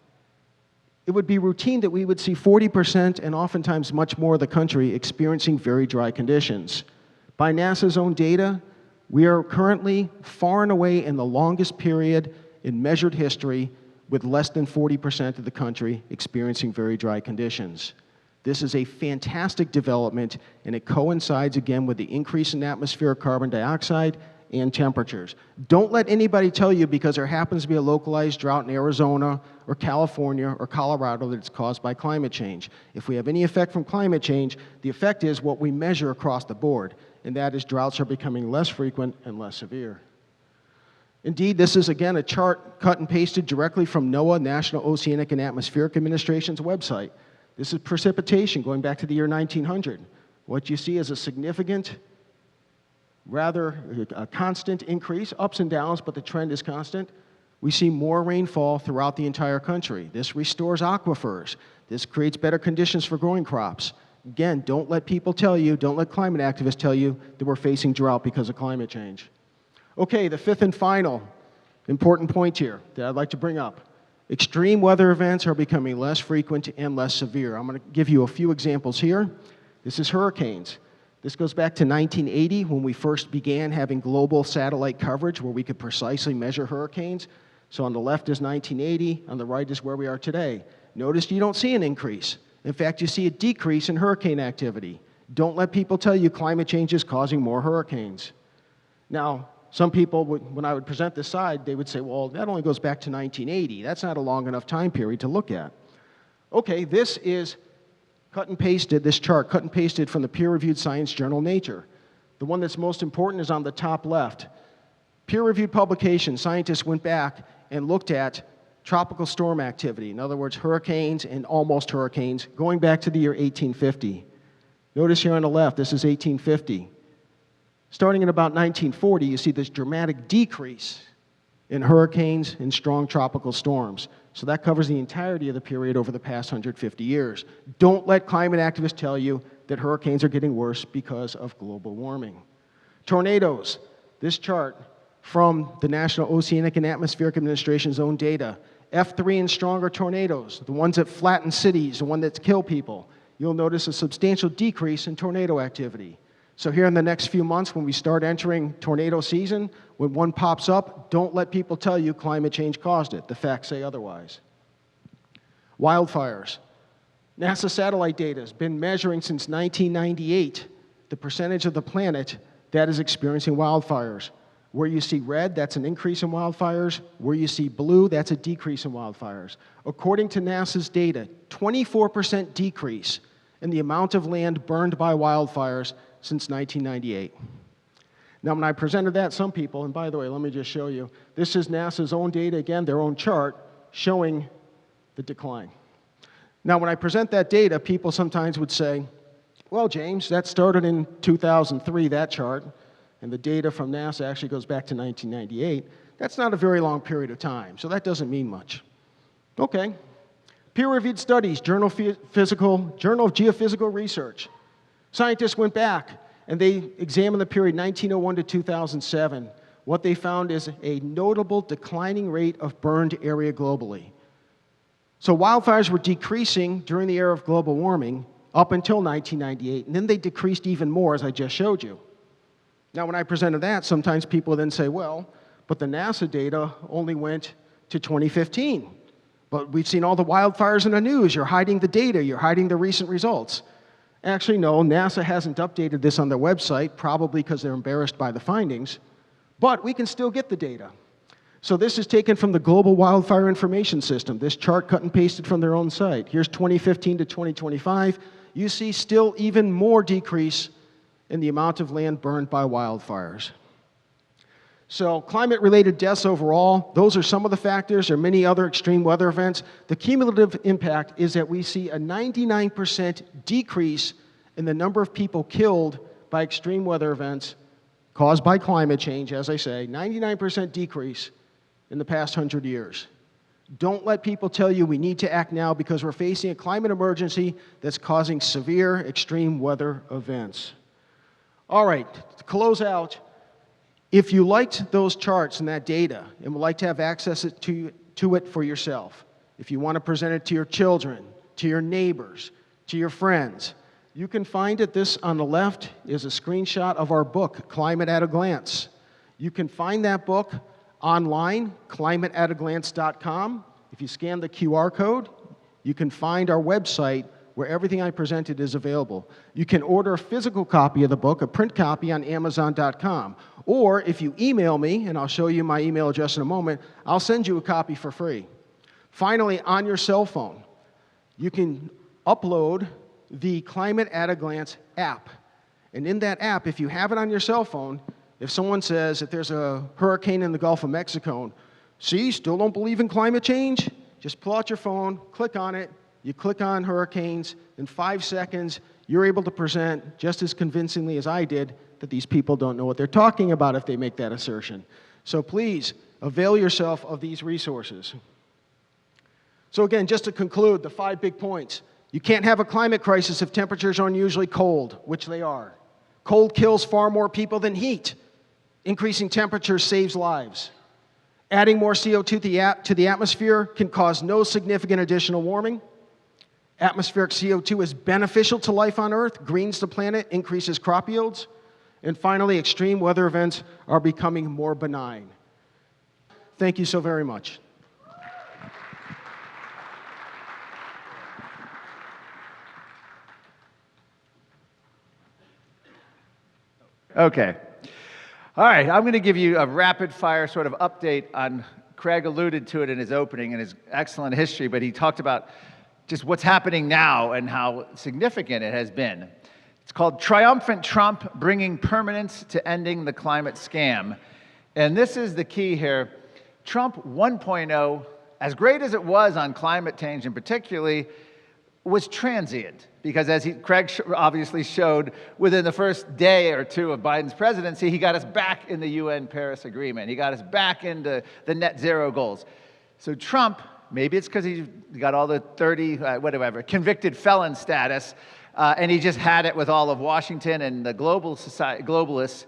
it would be routine that we would see 40% and oftentimes much more of the country experiencing very dry conditions. By NASA's own data, we are currently far and away in the longest period in measured history with less than 40% of the country experiencing very dry conditions. This is a fantastic development, and it coincides again with the increase in atmospheric carbon dioxide and temperatures. Don't let anybody tell you because there happens to be a localized drought in Arizona or California or Colorado that it's caused by climate change. If we have any effect from climate change, the effect is what we measure across the board, and that is droughts are becoming less frequent and less severe. Indeed, this is again a chart cut and pasted directly from NOAA, National Oceanic and Atmospheric Administration's website. This is precipitation going back to the year 1900. What you see is a significant, rather a constant increase, ups and downs, but the trend is constant. We see more rainfall throughout the entire country. This restores aquifers. This creates better conditions for growing crops. Again, don't let people tell you, don't let climate activists tell you that we're facing drought because of climate change. Okay, the fifth and final important point here that I'd like to bring up. Extreme weather events are becoming less frequent and less severe. I'm going to give you a few examples here. This is hurricanes. This goes back to 1980 when we first began having global satellite coverage where we could precisely measure hurricanes. So on the left is 1980, on the right is where we are today. Notice you don't see an increase. In fact, you see a decrease in hurricane activity. Don't let people tell you climate change is causing more hurricanes. Now, some people, when I would present this side, they would say, well, that only goes back to 1980. That's not a long enough time period to look at. Okay, this is cut and pasted, this chart, cut and pasted from the peer-reviewed science journal Nature. The one that's most important is on the top left. Peer-reviewed publication, scientists went back and looked at tropical storm activity, in other words, hurricanes and almost hurricanes, going back to the year 1850. Notice here on the left, this is 1850. Starting in about 1940, you see this dramatic decrease in hurricanes and strong tropical storms. So that covers the entirety of the period over the past 150 years. Don't let climate activists tell you that hurricanes are getting worse because of global warming. Tornadoes. This chart from the National Oceanic and Atmospheric Administration's own data. F3 and stronger tornadoes, the ones that flatten cities, the ones that kill people. You'll notice a substantial decrease in tornado activity. So here in the next few months, when we start entering tornado season, when one pops up, don't let people tell you climate change caused it. The facts say otherwise. Wildfires. NASA satellite data has been measuring since 1998 the percentage of the planet that is experiencing wildfires. Where you see red, that's an increase in wildfires. Where you see blue, that's a decrease in wildfires. According to NASA's data, 24% decrease in the amount of land burned by wildfires since 1998. Now, when I presented that, some people, and by the way, let me just show you, this is NASA's own data, again, their own chart, showing the decline. Now, when I present that data, people sometimes would say, well, James, that started in 2003, that chart, and the data from NASA actually goes back to 1998. That's not a very long period of time, so that doesn't mean much. Okay. Peer-reviewed studies, Journal of Geophysical Research. Scientists went back and they examined the period 1901 to 2007. What they found is a notable declining rate of burned area globally. So wildfires were decreasing during the era of global warming up until 1998, and then they decreased even more, as I just showed you. Now, when I presented that, sometimes people then say, well, but the NASA data only went to 2015. But we've seen all the wildfires in the news. You're hiding the data. You're hiding the recent results. Actually, no, NASA hasn't updated this on their website, probably because they're embarrassed by the findings, but we can still get the data. So this is taken from the Global Wildfire Information System, this chart cut and pasted from their own site. Here's 2015 to 2025. you see still even more decrease in the amount of land burned by wildfires. So climate-related deaths overall, those are some of the factors. There are many other extreme weather events. The cumulative impact is that we see a 99% decrease in the number of people killed by extreme weather events caused by climate change, as I say, 99% decrease in the past 100 years. Don't let people tell you we need to act now because we're facing a climate emergency that's causing severe extreme weather events. All right, to close out, if you liked those charts and that data and would like to have access to it for yourself, if you want to present it to your children, to your neighbors, to your friends, you can find it. This on the left is a screenshot of our book, Climate at a Glance. You can find that book online, climateataglance.com. If you scan the QR code, you can find our website where everything I presented is available. You can order a physical copy of the book, a print copy on Amazon.com. Or if you email me, and I'll show you my email address in a moment, I'll send you a copy for free. Finally, on your cell phone, you can upload the Climate at a Glance app. And in that app, if you have it on your cell phone, if someone says that there's a hurricane in the Gulf of Mexico, see, still don't believe in climate change? Just pull out your phone, click on it, you click on hurricanes, in 5 seconds, you're able to present just as convincingly as I did that these people don't know what they're talking about if they make that assertion. So please, avail yourself of these resources. So again, just to conclude, the 5 big points. You can't have a climate crisis if temperatures are unusually cold, which they are. Cold kills far more people than heat. Increasing temperatures saves lives. Adding more CO2 to the atmosphere can cause no significant additional warming. Atmospheric CO2 is beneficial to life on Earth, greens the planet, increases crop yields. And finally, extreme weather events are becoming more benign. Thank you so very much. Okay. All right, I'm going to give you a rapid-fire sort of update on, Craig alluded to it in his opening and his excellent history, but he talked about just what's happening now and how significant it has been. It's called Triumphant Trump, Bringing Permanence to Ending the Climate Scam. And this is the key here. Trump 1.0, as great as it was on climate change and particularly, was transient. Because as Craig obviously showed, within the first day or two of Biden's presidency, he got us back in the UN Paris Agreement. He got us back into the net zero goals. So Trump, maybe it's because he got all the 30, whatever, convicted felon status, and he just had it with all of Washington and the globalists,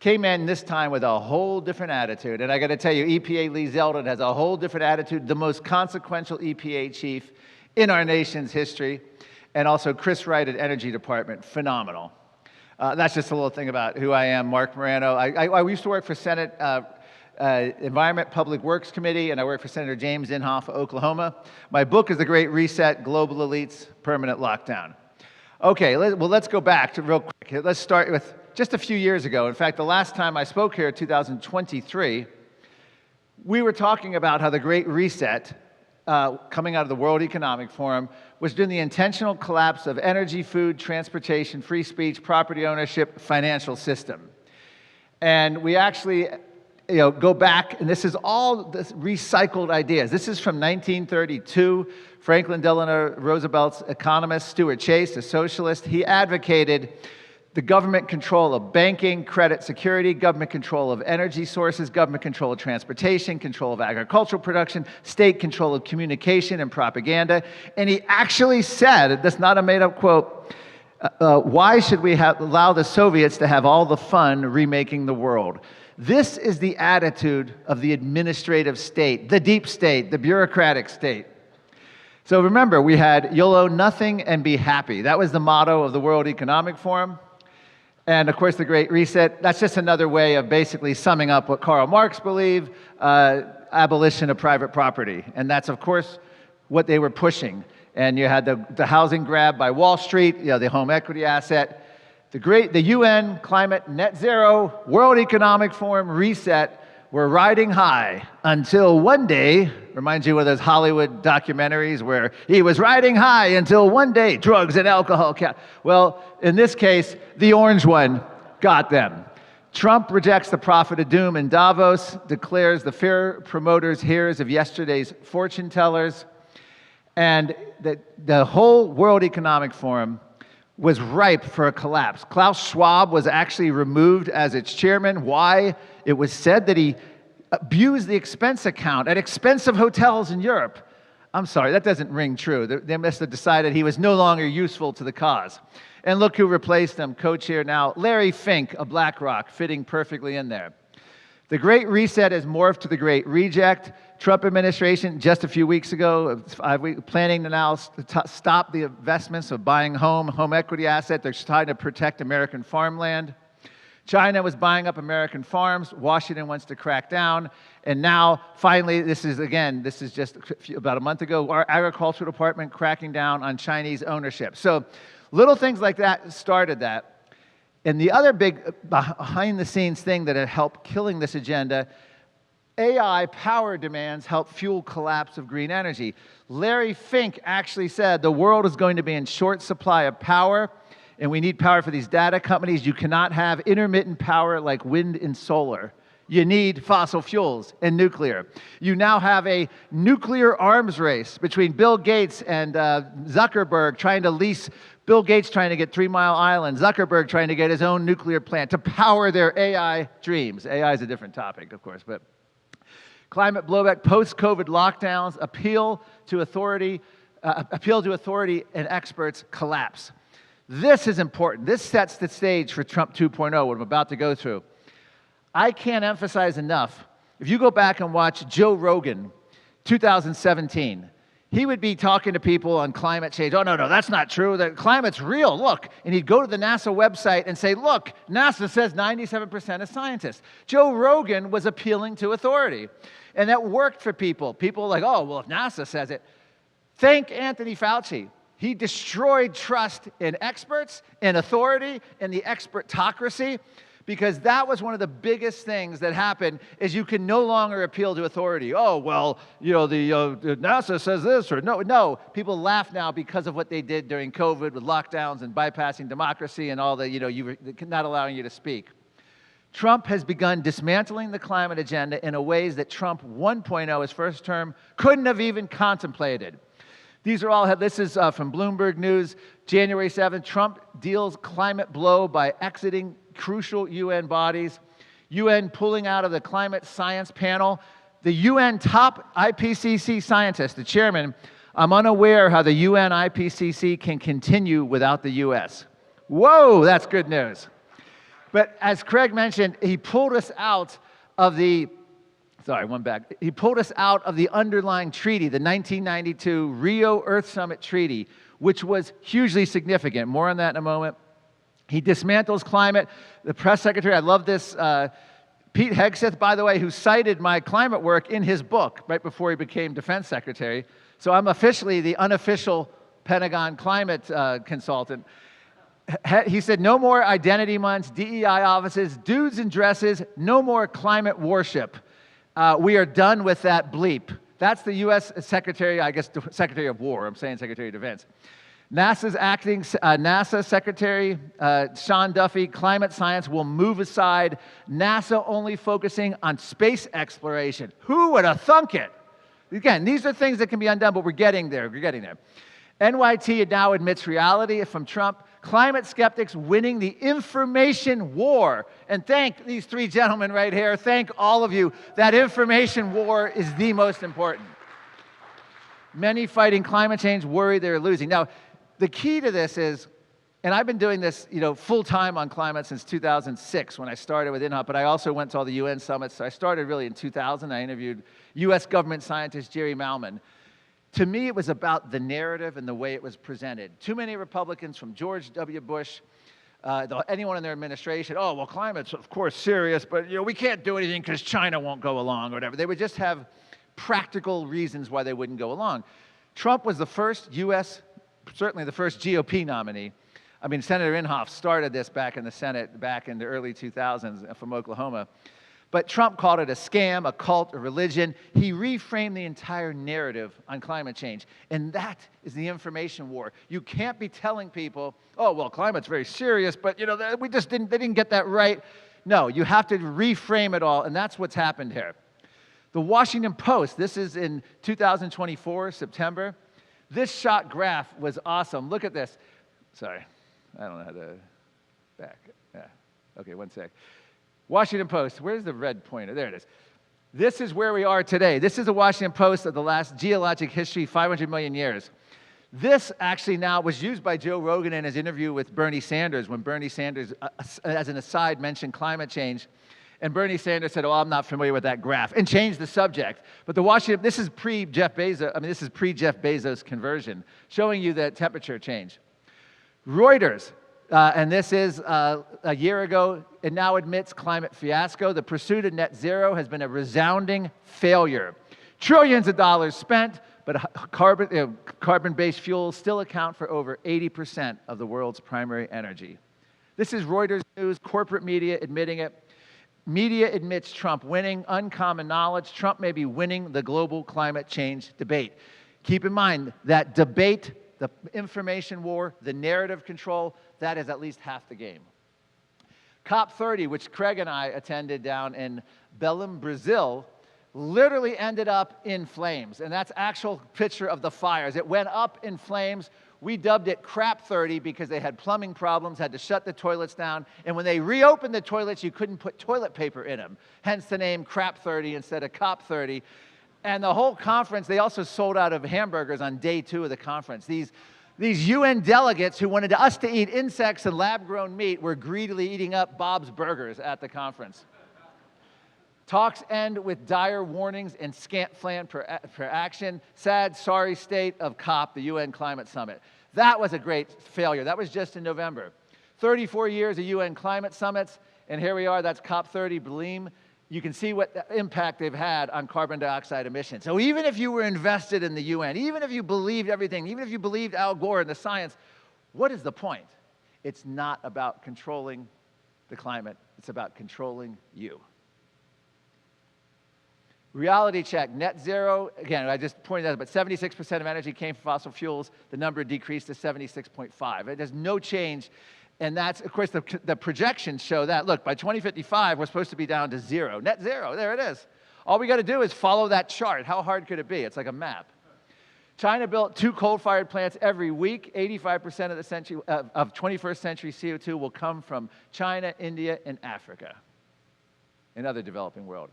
came in this time with a whole different attitude. And I got to tell you, EPA Lee Zeldin has a whole different attitude, the most consequential EPA chief in our nation's history. And also Chris Wright at Energy Department, phenomenal. That's just a little thing about who I am, Marc Morano. I used to work for Senate Environment Public Works Committee, and I worked for Senator James Inhofe of Oklahoma. My book is The Great Reset, Global Elites, Permanent Lockdown. Okay, let's go back to real quick. Let's start with just a few years ago. In fact, the last time I spoke here, 2023, we were talking about how the Great Reset, coming out of the World Economic Forum, was during the intentional collapse of energy, food, transportation, free speech, property ownership, financial system. And we actually go back, and this is all this recycled ideas. This is from 1932. Franklin Delano Roosevelt's economist, Stuart Chase, a socialist, he advocated the government control of banking, credit security, government control of energy sources, government control of transportation, control of agricultural production, state control of communication and propaganda. And he actually said, that's not a made-up quote, why should we allow the Soviets to have all the fun remaking the world? This is the attitude of the administrative state, the deep state, the bureaucratic state. So remember, we had you'll own nothing and be happy. That was the motto of the World Economic Forum. And of course, the Great Reset, that's just another way of basically summing up what Karl Marx believed, abolition of private property. And that's, of course, what they were pushing. And you had the housing grab by Wall Street, the home equity asset. The UN Climate Net Zero World Economic Forum Reset were riding high until one day, reminds you of those Hollywood documentaries where he was riding high until one day drugs and alcohol. Well, in this case, the orange one got them. Trump rejects the prophet of doom in Davos, declares the fear promoters hearers of yesterday's fortune tellers, and the whole World Economic Forum was ripe for a collapse. Klaus Schwab was actually removed as its chairman. Why? It was said that he abused the expense account at expensive hotels in Europe. I'm sorry, that doesn't ring true. They must have decided he was no longer useful to the cause. And look who replaced him, co-chair now, Larry Fink of BlackRock, fitting perfectly in there. The Great Reset has morphed to the Great Reject. Trump administration, just a few weeks ago, planning to now stop the investments of buying home equity asset. They're trying to protect American farmland. China was buying up American farms. Washington wants to crack down. And now, finally, this is just about a month ago, our agricultural department cracking down on Chinese ownership. So little things like that started that. And the other big behind-the-scenes thing that had helped killing this agenda, AI power demands help fuel collapse of green energy. Larry Fink actually said the world is going to be in short supply of power, and we need power for these data companies. You cannot have intermittent power like wind and solar. You need fossil fuels and nuclear. You now have a nuclear arms race between Bill Gates and Zuckerberg trying to lease. Bill Gates trying to get 3 Mile Island, Zuckerberg trying to get his own nuclear plant to power their AI dreams. AI is a different topic, of course, but climate blowback, post-COVID lockdowns, appeal to authority and experts collapse. This is important. This sets the stage for Trump 2.0, what I'm about to go through. I can't emphasize enough, if you go back and watch Joe Rogan, 2017, he would be talking to people on climate change. Oh, no, that's not true. The climate's real. Look. And he'd go to the NASA website and say, look, NASA says 97% of scientists. Joe Rogan was appealing to authority. And that worked for people. People were like, oh, well, if NASA says it. Thank Anthony Fauci. He destroyed trust in experts, in authority, in the expertocracy, because that was one of the biggest things that happened is you can no longer appeal to authority. Oh, well, the NASA says this, or no. People laugh now because of what they did during COVID with lockdowns and bypassing democracy and all not allowing you to speak. Trump has begun dismantling the climate agenda in a ways that Trump 1.0, his first term, couldn't have even contemplated. This is from Bloomberg News, January 7th. Trump deals climate blow by exiting crucial UN bodies. UN pulling out of the climate science panel. The UN top IPCC scientist, the chairman, I'm unaware how the UN IPCC can continue without the US. Whoa, that's good news. But as Craig mentioned, he pulled us out of the He pulled us out of the underlying treaty, the 1992 Rio Earth Summit Treaty, which was hugely significant. More on that in a moment. He dismantles climate. The press secretary, I love this, Pete Hegseth, by the way, who cited my climate work in his book right before he became defense secretary. So I'm officially the unofficial Pentagon climate consultant. He said, no more identity months, DEI offices, dudes in dresses, no more climate worship. We are done with that bleep. That's the U.S. Secretary, I guess, Secretary of War. I'm saying Secretary of Defense. NASA's acting NASA Secretary, Sean Duffy, climate science will move aside. NASA only focusing on space exploration. Who would have thunk it? Again, these are things that can be undone, but we're getting there. We're getting there. NYT now admits reality from Trump. Climate skeptics winning the information war. And thank these three gentlemen right here. Thank all of you. That information war is the most important. Many fighting climate change worry they're losing. Now, the key to this is, and I've been doing this, full-time on climate since 2006 when I started with INHOP, but I also went to all the UN summits. So I started really in 2000. I interviewed U.S. government scientist Jerry Malman. To me, it was about the narrative and the way it was presented. Too many Republicans, from George W. Bush, anyone in their administration, oh, well, climate's, of course, serious, but we can't do anything because China won't go along or whatever. They would just have practical reasons why they wouldn't go along. Trump was the first U.S., certainly the first GOP nominee. I mean, Senator Inhofe started this back in the Senate back in the early 2000s from Oklahoma. But Trump called it a scam, a cult, a religion. He reframed the entire narrative on climate change. And that is the information war. You can't be telling people, oh, well, climate's very serious, but you know, they didn't get that right. No, you have to reframe it all, and that's what's happened here. The Washington Post, this is in 2024, September. This shot graph was awesome. Look at this. Sorry, I don't know how to back. Yeah, okay, one sec. Washington Post, where's the red pointer? There it is. This is where we are today. This is the Washington Post of the last geologic history, 500 million years. This actually now was used by Joe Rogan in his interview with Bernie Sanders when Bernie Sanders, as an aside, mentioned climate change. And Bernie Sanders said, oh, I'm not familiar with that graph, and changed the subject. But the Washington, this is pre-Jeff Bezos conversion, showing you the temperature change. Reuters, and this is a year ago, it now admits climate fiasco. The pursuit of net zero has been a resounding failure. Trillions of dollars spent, but carbon-based fuels still account for over 80% of the world's primary energy. This is Reuters News, corporate media admitting it. Media admits Trump winning. Uncommon knowledge, Trump may be winning the global climate change debate. Keep in mind that debate, the information war, the narrative control, that is at least half the game. COP30, which Craig and I attended down in Belém, Brazil, literally ended up in flames. And that's actual picture of the fires. It went up in flames. We dubbed it Crap 30 because they had plumbing problems, had to shut the toilets down. And when they reopened the toilets, you couldn't put toilet paper in them. Hence the name Crap 30 instead of COP 30. And the whole conference, they also sold out of hamburgers on day 2 of the conference. These UN delegates who wanted us to eat insects and lab-grown meat were greedily eating up Bob's Burgers at the conference. Talks end with dire warnings and scant plan for action. Sad, sorry state of COP, the UN Climate Summit. That was a great failure. That was just in November. 34 years of UN climate summits, and here we are, that's COP30, Belém. You can see what impact they've had on carbon dioxide emissions. So even if you were invested in the UN, even if you believed everything, even if you believed Al Gore and the science, what is the point? It's not about controlling the climate. It's about controlling you. Reality check, net zero, again, I just pointed out, but 76% of energy came from fossil fuels. The number decreased to 76.5. There's no change. And that's, of course, the projections show that. Look, by 2055, we're supposed to be down to 0. Net zero, there it is. All we got to do is follow that chart. How hard could it be? It's like a map. China built 2 coal-fired plants every week. 85% of 21st century CO2 will come from China, India, and Africa, and other developing world.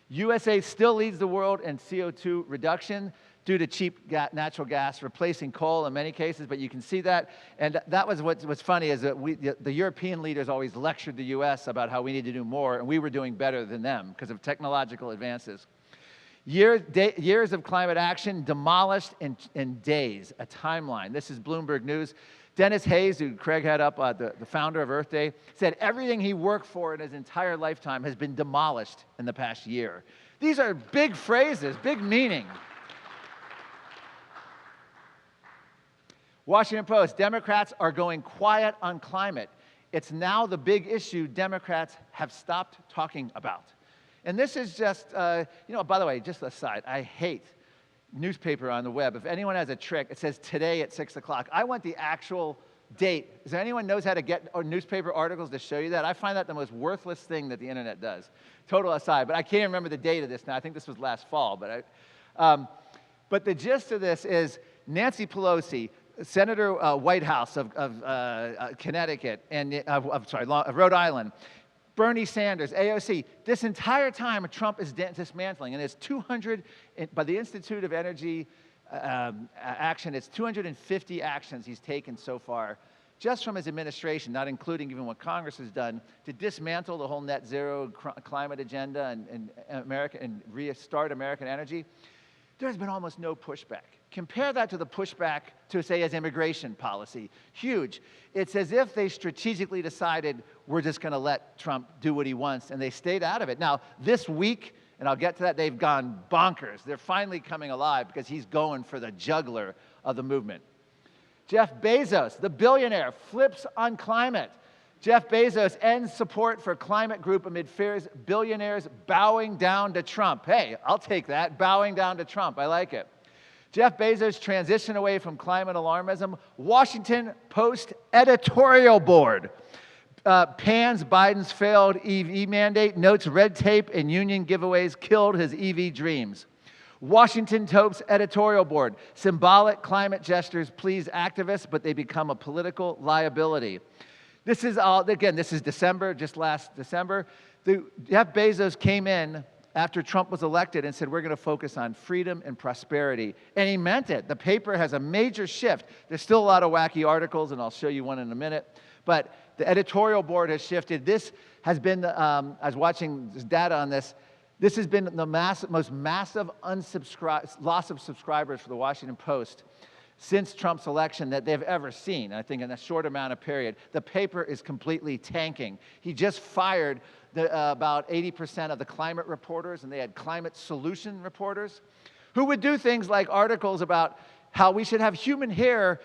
USA still leads the world in CO2 reduction due to cheap natural gas replacing coal in many cases, but you can see that. And that was what's funny is that the European leaders always lectured the US about how we need to do more, and we were doing better than them because of technological advances. Years of climate action demolished in days, a timeline. This is Bloomberg News. Dennis Hayes, who Craig had up, the founder of Earth Day, said everything he worked for in his entire lifetime has been demolished in the past year. These are big phrases, big meaning. Washington Post, Democrats are going quiet on climate. It's now the big issue Democrats have stopped talking about. And this is just, by the way, just aside, I hate newspaper on the web. If anyone has a trick, it says today at 6 o'clock. I want the actual date. Is there anyone knows how to get newspaper articles to show you that? I find that the most worthless thing that the internet does. Total aside, but I can't remember the date of this now. I think this was last fall. But the gist of this is Nancy Pelosi, Senator Whitehouse of Connecticut, and Rhode Island, Bernie Sanders, AOC, this entire time Trump is dismantling, and there's 200, by the Institute of Energy Action, it's 250 actions he's taken so far, just from his administration, not including even what Congress has done, to dismantle the whole net zero climate agenda and restart American energy. There's been almost no pushback. Compare that to the pushback to, say, his immigration policy. Huge. It's as if they strategically decided we're just going to let Trump do what he wants, and they stayed out of it. Now, this week, and I'll get to that, they've gone bonkers. They're finally coming alive because he's going for the jugular of the movement. Jeff Bezos, the billionaire, flips on climate. Jeff Bezos ends support for climate group amid fears billionaires bowing down to Trump. Hey, I'll take that, bowing down to Trump. I like it. Jeff Bezos transition away from climate alarmism. Washington Post editorial board pans Biden's failed EV mandate, notes red tape and union giveaways killed his EV dreams. Washington Post editorial board, symbolic climate gestures please activists, but they become a political liability. This is all, again, this is December, just last December. Jeff Bezos came in after Trump was elected and said, we're going to focus on freedom and prosperity. And he meant it. The paper has a major shift. There's still a lot of wacky articles, and I'll show you one in a minute. But the editorial board has shifted. This has been, I was watching this data on this, this has been the most massive loss of subscribers for the Washington Post since Trump's election that they've ever seen, I think in a short amount of period. The paper is completely tanking. He just fired about 80% of the climate reporters, and they had climate solution reporters who would do things like articles about how we should have human hair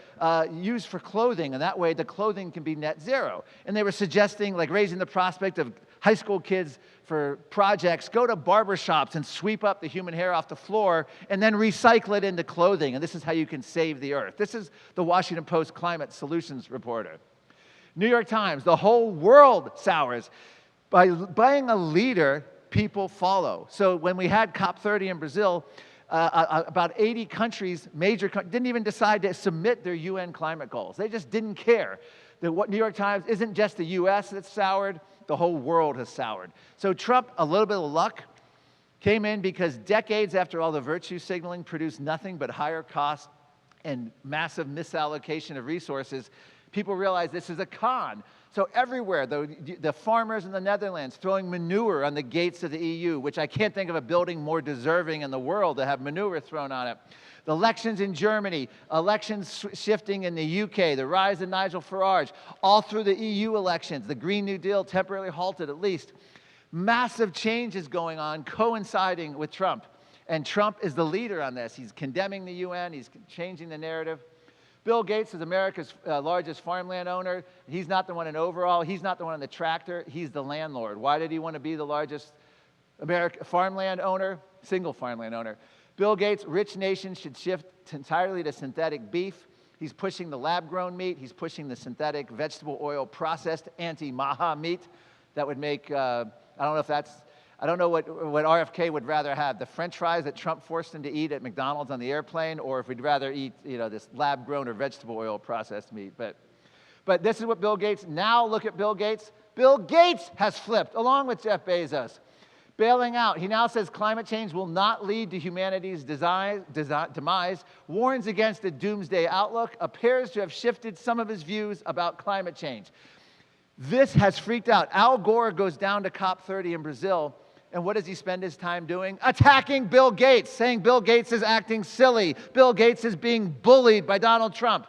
used for clothing, and that way the clothing can be net zero. And they were suggesting, like raising the prospect of high school kids for projects, go to barbershops and sweep up the human hair off the floor and then recycle it into clothing, and this is how you can save the earth. This is the Washington Post climate solutions reporter. New York Times, the whole world sours. By buying a leader, people follow. So when we had COP30 in Brazil, about 80 countries, didn't even decide to submit their UN climate goals. They just didn't care. The New York Times isn't just the US that's soured, the whole world has soured. So Trump, a little bit of luck, came in because decades after all the virtue signaling produced nothing but higher costs and massive misallocation of resources, people realized this is a con. So everywhere, the farmers in the Netherlands throwing manure on the gates of the EU, which I can't think of a building more deserving in the world to have manure thrown on it. The elections in Germany, elections shifting in the UK, the rise of Nigel Farage, all through the EU elections, the Green New Deal temporarily halted at least. Massive changes going on, coinciding with Trump. And Trump is the leader on this. He's condemning the UN, he's changing the narrative. Bill Gates is America's largest farmland owner. He's not the one in overall. He's not the one in the tractor. He's the landlord. Why did he want to be the largest farmland owner? Single farmland owner. Bill Gates, rich nations should shift entirely to synthetic beef. He's pushing the lab-grown meat. He's pushing the synthetic vegetable oil processed anti-Maha meat that would make, I don't know what RFK would rather have, the French fries that Trump forced him to eat at McDonald's on the airplane, or if we'd rather eat, this lab-grown or vegetable oil processed meat. But this is what Bill Gates, now look at Bill Gates. Bill Gates has flipped, along with Jeff Bezos. Bailing out, he now says climate change will not lead to humanity's demise, warns against a doomsday outlook, appears to have shifted some of his views about climate change. This has freaked out. Al Gore goes down to COP30 in Brazil, and what does he spend his time doing? Attacking Bill Gates, saying Bill Gates is acting silly. Bill Gates is being bullied by Donald Trump.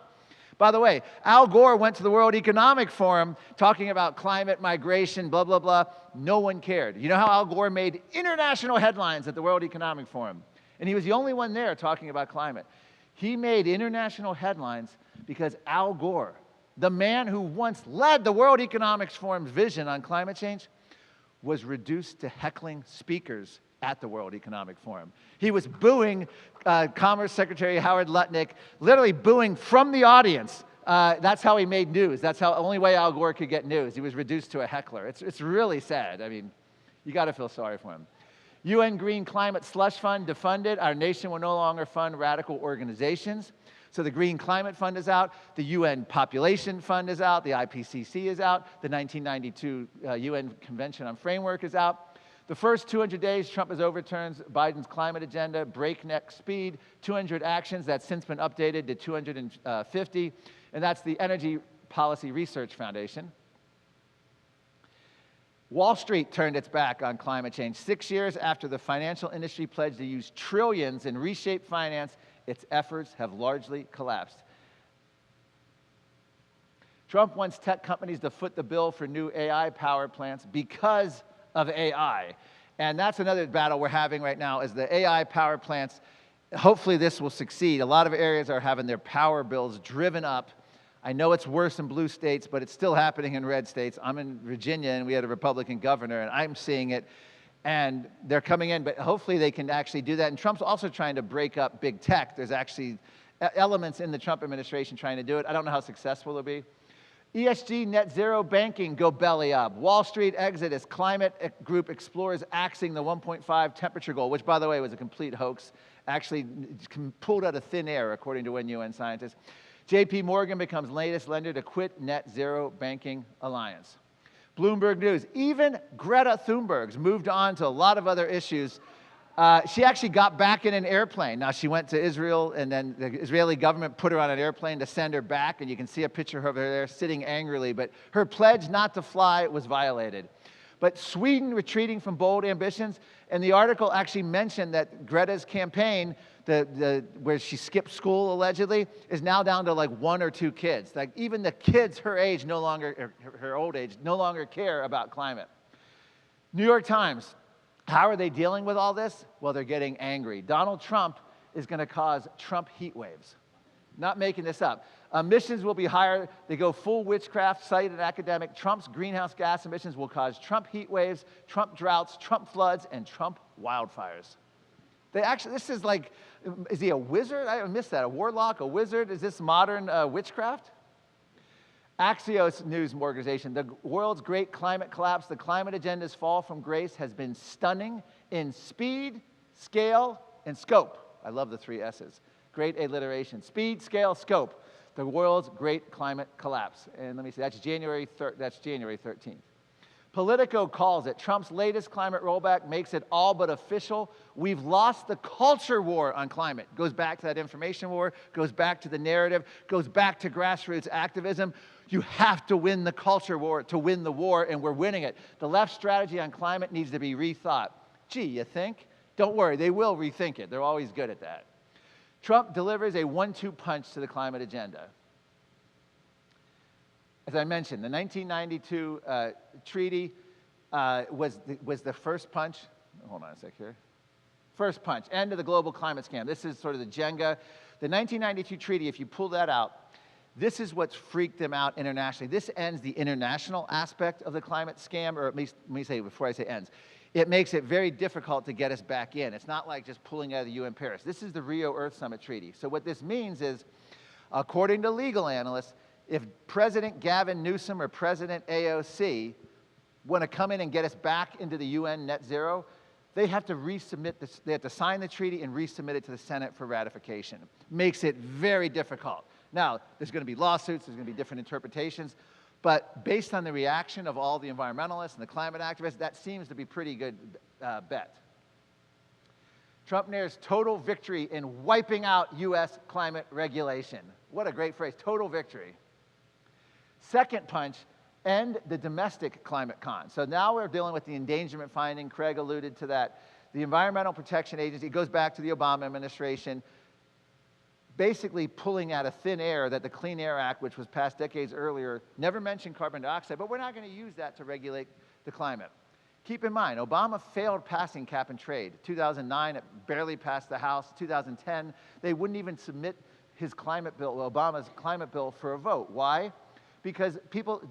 By the way, Al Gore went to the World Economic Forum talking about climate, migration, blah, blah, blah. No one cared. You know how Al Gore made international headlines at the World Economic Forum? And he was the only one there talking about climate. He made international headlines because Al Gore, the man who once led the World Economic Forum's vision on climate change, was reduced to heckling speakers at the World Economic Forum. He was booing Commerce Secretary Howard Lutnick, literally booing from the audience. That's how he made news. That's the only way Al Gore could get news. He was reduced to a heckler. It's really sad. I mean, you got to feel sorry for him. UN Green Climate Slush Fund defunded. Our nation will no longer fund radical organizations. So the Green Climate Fund is out, the UN Population Fund is out, the IPCC is out, the 1992 UN Convention on Framework is out. The first 200 days, Trump has overturned Biden's climate agenda, breakneck speed, 200 actions. That's since been updated to 250, and that's the Energy Policy Research Foundation. Wall Street turned its back on climate change. 6 years after the financial industry pledged to use trillions in reshape finance, its efforts have largely collapsed. Trump wants tech companies to foot the bill for new AI power plants because of AI. And that's another battle we're having right now is the AI power plants. Hopefully this will succeed. A lot of areas are having their power bills driven up I know it's worse in blue states, but it's still happening in red states. I'm in Virginia, and we had a Republican governor, and I'm seeing it. And they're coming in, but hopefully they can actually do that. And Trump's also trying to break up big tech. There's actually elements in the Trump administration trying to do it. I don't know how successful it'll be. ESG net zero banking go belly up. Wall Street exodus. Climate group explores axing the 1.5 temperature goal, which, by the way, was a complete hoax. Actually pulled out of thin air, according to one UN scientist. JP Morgan becomes latest lender to quit net zero banking alliance. Bloomberg News. Even Greta Thunberg's moved on to a lot of other issues. She actually got back in an airplane. Now, she went to Israel, and then the Israeli government put her on an airplane to send her back, and you can see a picture of her there sitting angrily, but her pledge not to fly was violated. But Sweden retreating from bold ambitions, and the article actually mentioned that Greta's campaign, where she skipped school allegedly, is now down to like 1 or 2 kids. Like even the kids her age no longer, her old age, no longer care about climate. New York Times. How are they dealing with all this? Well, they're getting angry. Donald Trump is going to cause Trump heat waves. Not making this up. Emissions will be higher. They go full witchcraft, cited academic. Trump's greenhouse gas emissions will cause Trump heat waves, Trump droughts, Trump floods, and Trump wildfires. They actually, this is like, is he a wizard? I missed that. A warlock, a wizard? Is this modern witchcraft? Axios News Organization, the world's great climate collapse, the climate agenda's fall from grace has been stunning in speed, scale, and scope. I love the 3 S's. Great alliteration. Speed, scale, scope. The world's great climate collapse. And let me see, that's January 13th. Politico calls it. Trump's latest climate rollback makes it all but official. We've lost the culture war on climate. Goes back to that information war, goes back to the narrative, goes back to grassroots activism. You have to win the culture war to win the war, and we're winning it. The left strategy on climate needs to be rethought. Gee, you think? Don't worry, they will rethink it. They're always good at that. Trump delivers a 1-2 punch to the climate agenda. As I mentioned, the 1992 treaty was the first punch. Hold on a sec here. First punch, end of the global climate scam. This is sort of the Jenga. The 1992 treaty, if you pull that out, this is what's freaked them out internationally. This ends the international aspect of the climate scam, or at least, let me say before I say ends, it makes it very difficult to get us back in. It's not like just pulling out of the UN Paris. This is the Rio Earth Summit Treaty. So what this means is, according to legal analysts, if President Gavin Newsom or President AOC want to come in and get us back into the UN net zero, they have to resubmit this, they have to sign the treaty and resubmit it to the Senate for ratification. Makes it very difficult. Now, there's going to be lawsuits, there's going to be different interpretations, but based on the reaction of all the environmentalists and the climate activists, that seems to be a pretty good bet. Trump nears total victory in wiping out U.S. climate regulation. What a great phrase, total victory. Second punch, end the domestic climate con. So now we're dealing with the endangerment finding. Craig alluded to that. The Environmental Protection Agency, it goes back to the Obama administration, basically pulling out of thin air that the Clean Air Act, which was passed decades earlier, never mentioned carbon dioxide, but we're not going to use that to regulate the climate. Keep in mind, Obama failed passing cap and trade. 2009, it barely passed the House. 2010, they wouldn't even submit his climate bill, Obama's climate bill, for a vote. Why? Because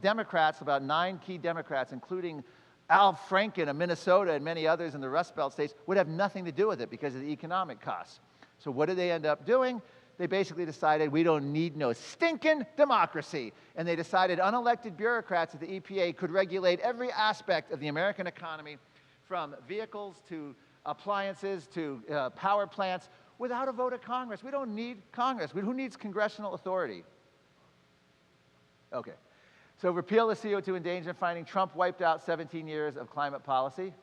Democrats, about 9 key Democrats, including Al Franken of Minnesota and many others in the Rust Belt states, would have nothing to do with it because of the economic costs. So what did they end up doing? They basically decided we don't need no stinking democracy. And they decided unelected bureaucrats at the EPA could regulate every aspect of the American economy, from vehicles to appliances to power plants, without a vote of Congress. We don't need Congress. Who needs congressional authority? Okay. So repeal the CO2 endangerment finding. Trump wiped out 17 years of climate policy.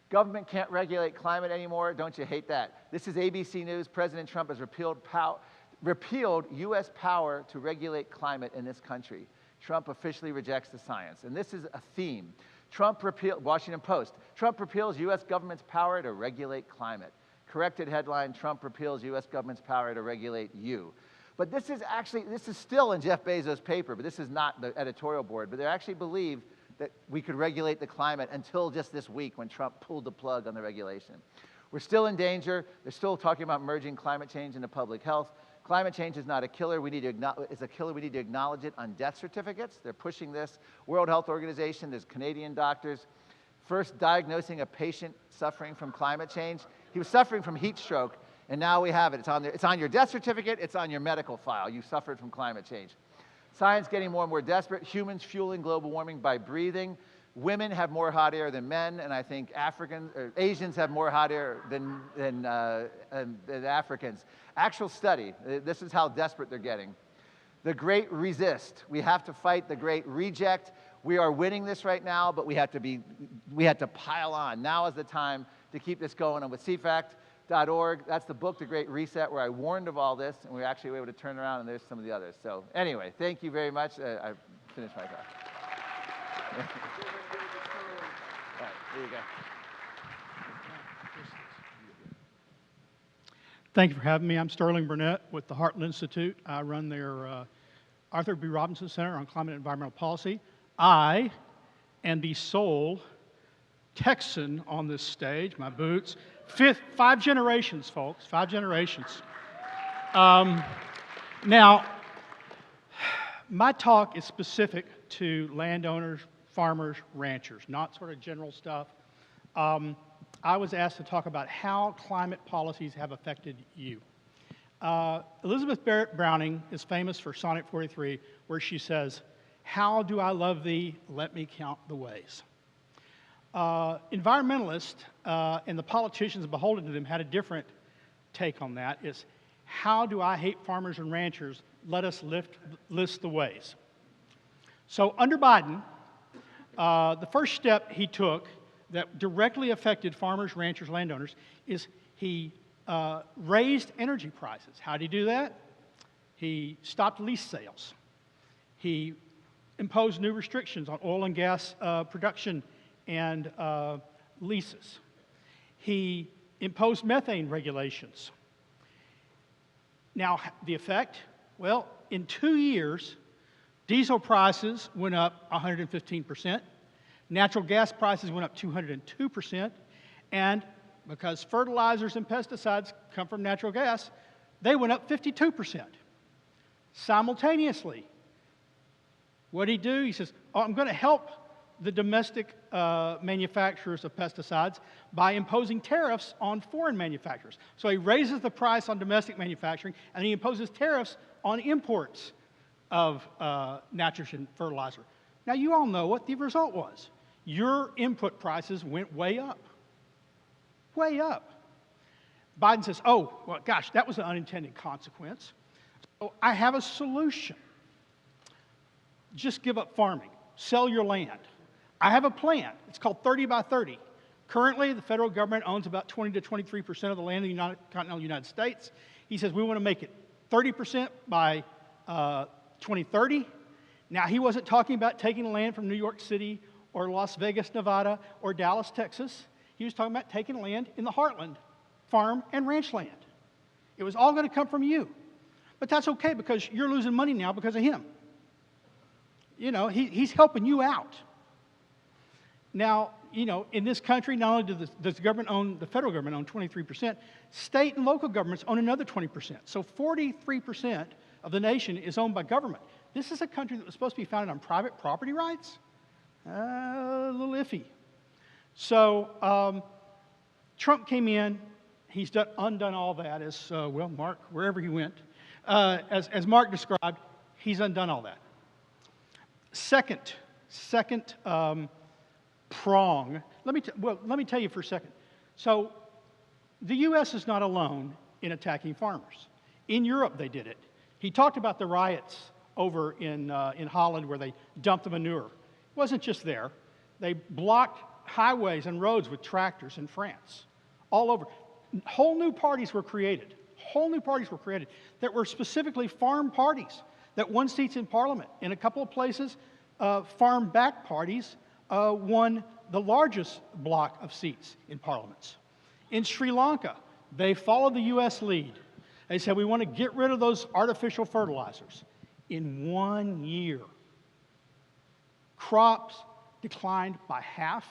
Government can't regulate climate anymore. Don't you hate that? This is ABC News. President Trump has repealed U.S. power to regulate climate in this country. Trump officially rejects the science. And this is a theme. Washington Post. Trump repeals U.S. government's power to regulate climate. Corrected headline, Trump repeals U.S. government's power to regulate you. But this is still in Jeff Bezos' paper, but this is not the editorial board. But they actually believe that we could regulate the climate until just this week when Trump pulled the plug on the regulation. We're still in danger. They're still talking about merging climate change into public health. Climate change is not a killer. It's a killer. We need to acknowledge it on death certificates. They're pushing this. World Health Organization, there's Canadian doctors, first diagnosing a patient suffering from climate change. He was suffering from heat stroke, and now we have it. It's on your death certificate. It's on your medical file. You suffered from climate change. Science getting more and more desperate. Humans fueling global warming by breathing. Women have more hot air than men, and I think Asians have more hot air than Africans. Actual study, this is how desperate they're getting. The great resist. We have to fight the great reject. We are winning this right now, but we have to pile on. Now is the time to keep this going. And with CFACT.org, that's the book, The Great Reset, where I warned of all this, and we actually were able to turn around, and there's some of the others. So anyway, thank you very much. I finished my talk. All right, there you go. Thank you for having me. I'm Sterling Burnett with the Heartland Institute. I run their Arthur B. Robinson Center on Climate and Environmental Policy. I am the sole Texan on this stage, my boots. 5 generations, folks, 5 generations. Now, my talk is specific to landowners, farmers, ranchers, not sort of general stuff. I was asked to talk about how climate policies have affected you. Elizabeth Barrett Browning is famous for Sonnet 43, where she says, "How do I love thee? Let me count the ways." Environmentalists and the politicians beholden to them had a different take on that. It's, how do I hate farmers and ranchers? Let us list the ways. So under Biden, the first step he took that directly affected farmers, ranchers, landowners is he raised energy prices. How did he do that? He stopped lease sales. He imposed new restrictions on oil and gas production and leases. He imposed methane regulations. Now, the effect? Well, in 2 years, diesel prices went up 115%. Natural gas prices went up 202%, and because fertilizers and pesticides come from natural gas, they went up 52%. Simultaneously, what did he do? He says, oh, I'm going to help the domestic manufacturers of pesticides by imposing tariffs on foreign manufacturers. So he raises the price on domestic manufacturing, and he imposes tariffs on imports of nitrogen fertilizer. Now, you all know what the result was. Your input prices went way up. Way up. Biden says, oh, well, gosh, that was an unintended consequence. So I have a solution. Just give up farming. Sell your land. I have a plan. It's called 30 by 30. Currently, the federal government owns about 20 to 23% of the land in the continental United States. He says we want to make it 30% by 2030. Now, he wasn't talking about taking land from New York City or Las Vegas, Nevada, or Dallas, Texas. He was talking about taking land in the Heartland, farm and ranch land. It was all going to come from you. But that's okay because you're losing money now because of him. You know, he's helping you out. Now, you know, in this country, not only does the federal government own 23%, state and local governments own another 20%. So 43% of the nation is owned by government. This is a country that was supposed to be founded on private property rights. A little iffy. So Trump came in. He's undone all that, as well, Marc, wherever he went. As Marc described, he's undone all that. Second prong. Let me tell you for a second. So the U.S. is not alone in attacking farmers. In Europe, they did it. He talked about the riots over in Holland where they dumped the manure. It wasn't just there. They blocked highways and roads with tractors in France, all over. Whole new parties were created. Whole new parties were created that were specifically farm parties that won seats in Parliament. In a couple of places, farm-backed parties won the largest block of seats in parliaments. In Sri Lanka, they followed the U.S. lead. They said, we want to get rid of those artificial fertilizers. In 1 year, crops declined by half.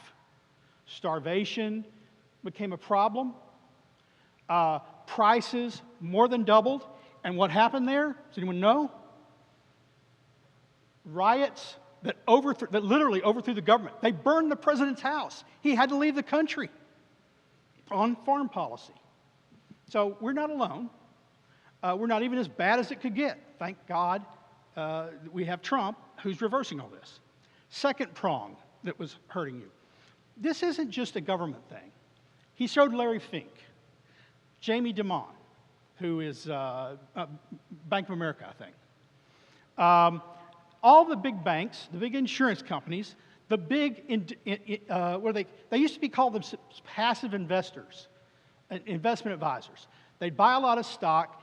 Starvation became a problem. Prices more than doubled. And what happened there? Does anyone know? Riots that literally overthrew the government. They burned the president's house. He had to leave the country on foreign policy. So we're not alone. We're not even as bad as it could get. Thank God we have Trump, who's reversing all this. Second prong that was hurting you. This isn't just a government thing. He showed Larry Fink, Jamie Dimon, who is Bank of America, I think. All the big banks, the big insurance companies, the big, they used to be called them passive investors, investment advisors. They'd buy a lot of stock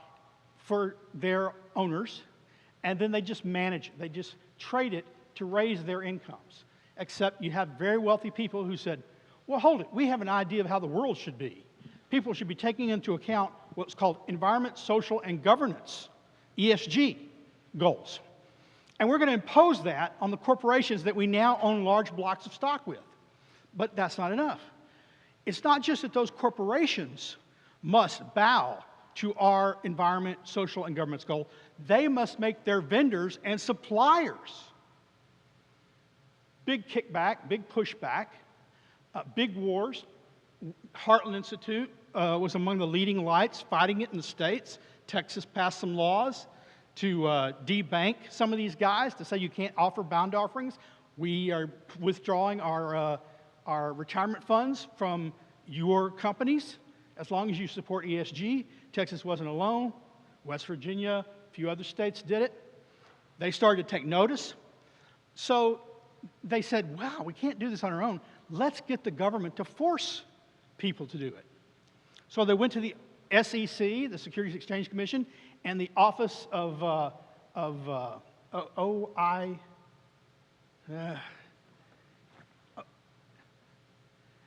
for their owners, and then they just manage it. They just trade it to raise their incomes. Except you have very wealthy people who said, well, hold it, we have an idea of how the world should be. People should be taking into account what's called environment, social, and governance, ESG goals. And we're going to impose that on the corporations that we now own large blocks of stock with. But that's not enough. It's not just that those corporations must bow to our environment, social, and governance goal. They must make their vendors and suppliers. Big kickback, big pushback, big wars. Heartland Institute was among the leading lights fighting it in the States. Texas passed some laws to debank some of these guys, to say you can't offer bond offerings. We are withdrawing our retirement funds from your companies as long as you support ESG. Texas wasn't alone. West Virginia, a few other states did it. They started to take notice. So they said, wow, we can't do this on our own. Let's get the government to force people to do it. So they went to the SEC, the Securities Exchange Commission, and the Office of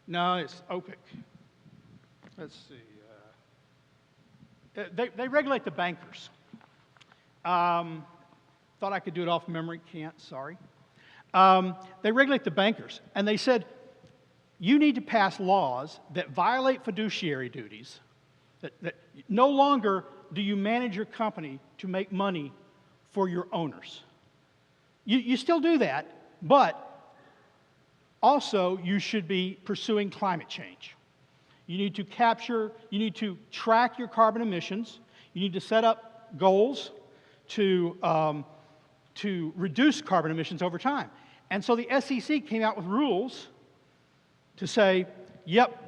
no, it's OPIC. Let's see. They regulate the bankers. Thought I could do it off memory. Can't, sorry. They regulate the bankers. And they said, you need to pass laws that violate fiduciary duties, that no longer do you manage your company to make money for your owners. You still do that, but also you should be pursuing climate change. You need to track your carbon emissions. You need to set up goals to reduce carbon emissions over time. And so the SEC came out with rules to say, yep,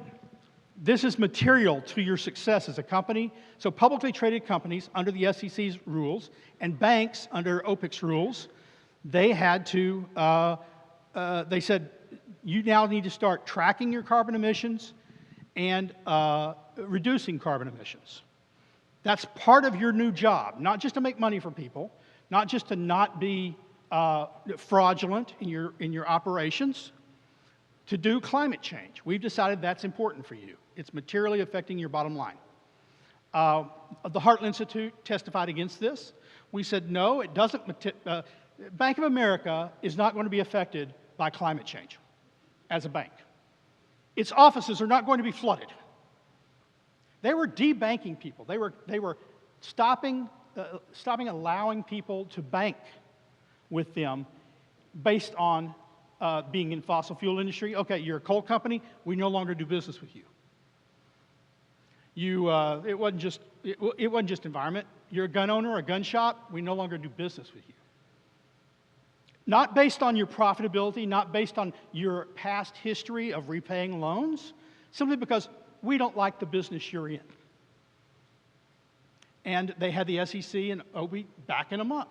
this is material to your success as a company. So publicly traded companies under the SEC's rules and banks under OPIC's rules, they had to, they said, you now need to start tracking your carbon emissions and reducing carbon emissions. That's part of your new job, not just to make money for people, not just to not be fraudulent in your operations, to do climate change. We've decided that's important for you. It's materially affecting your bottom line. The Heartland Institute testified against this. We said, no, it doesn't. Bank of America is not going to be affected by climate change as a bank. Its offices are not going to be flooded. They were debanking people. They were stopping allowing people to bank with them based on being in fossil fuel industry. Okay, you're a coal company. We no longer do business with you. It wasn't just environment. You're a gun owner, a gun shop. We no longer do business with you. Not based on your profitability, not based on your past history of repaying loans, simply because we don't like the business you're in. And they had the SEC and OB backing them up.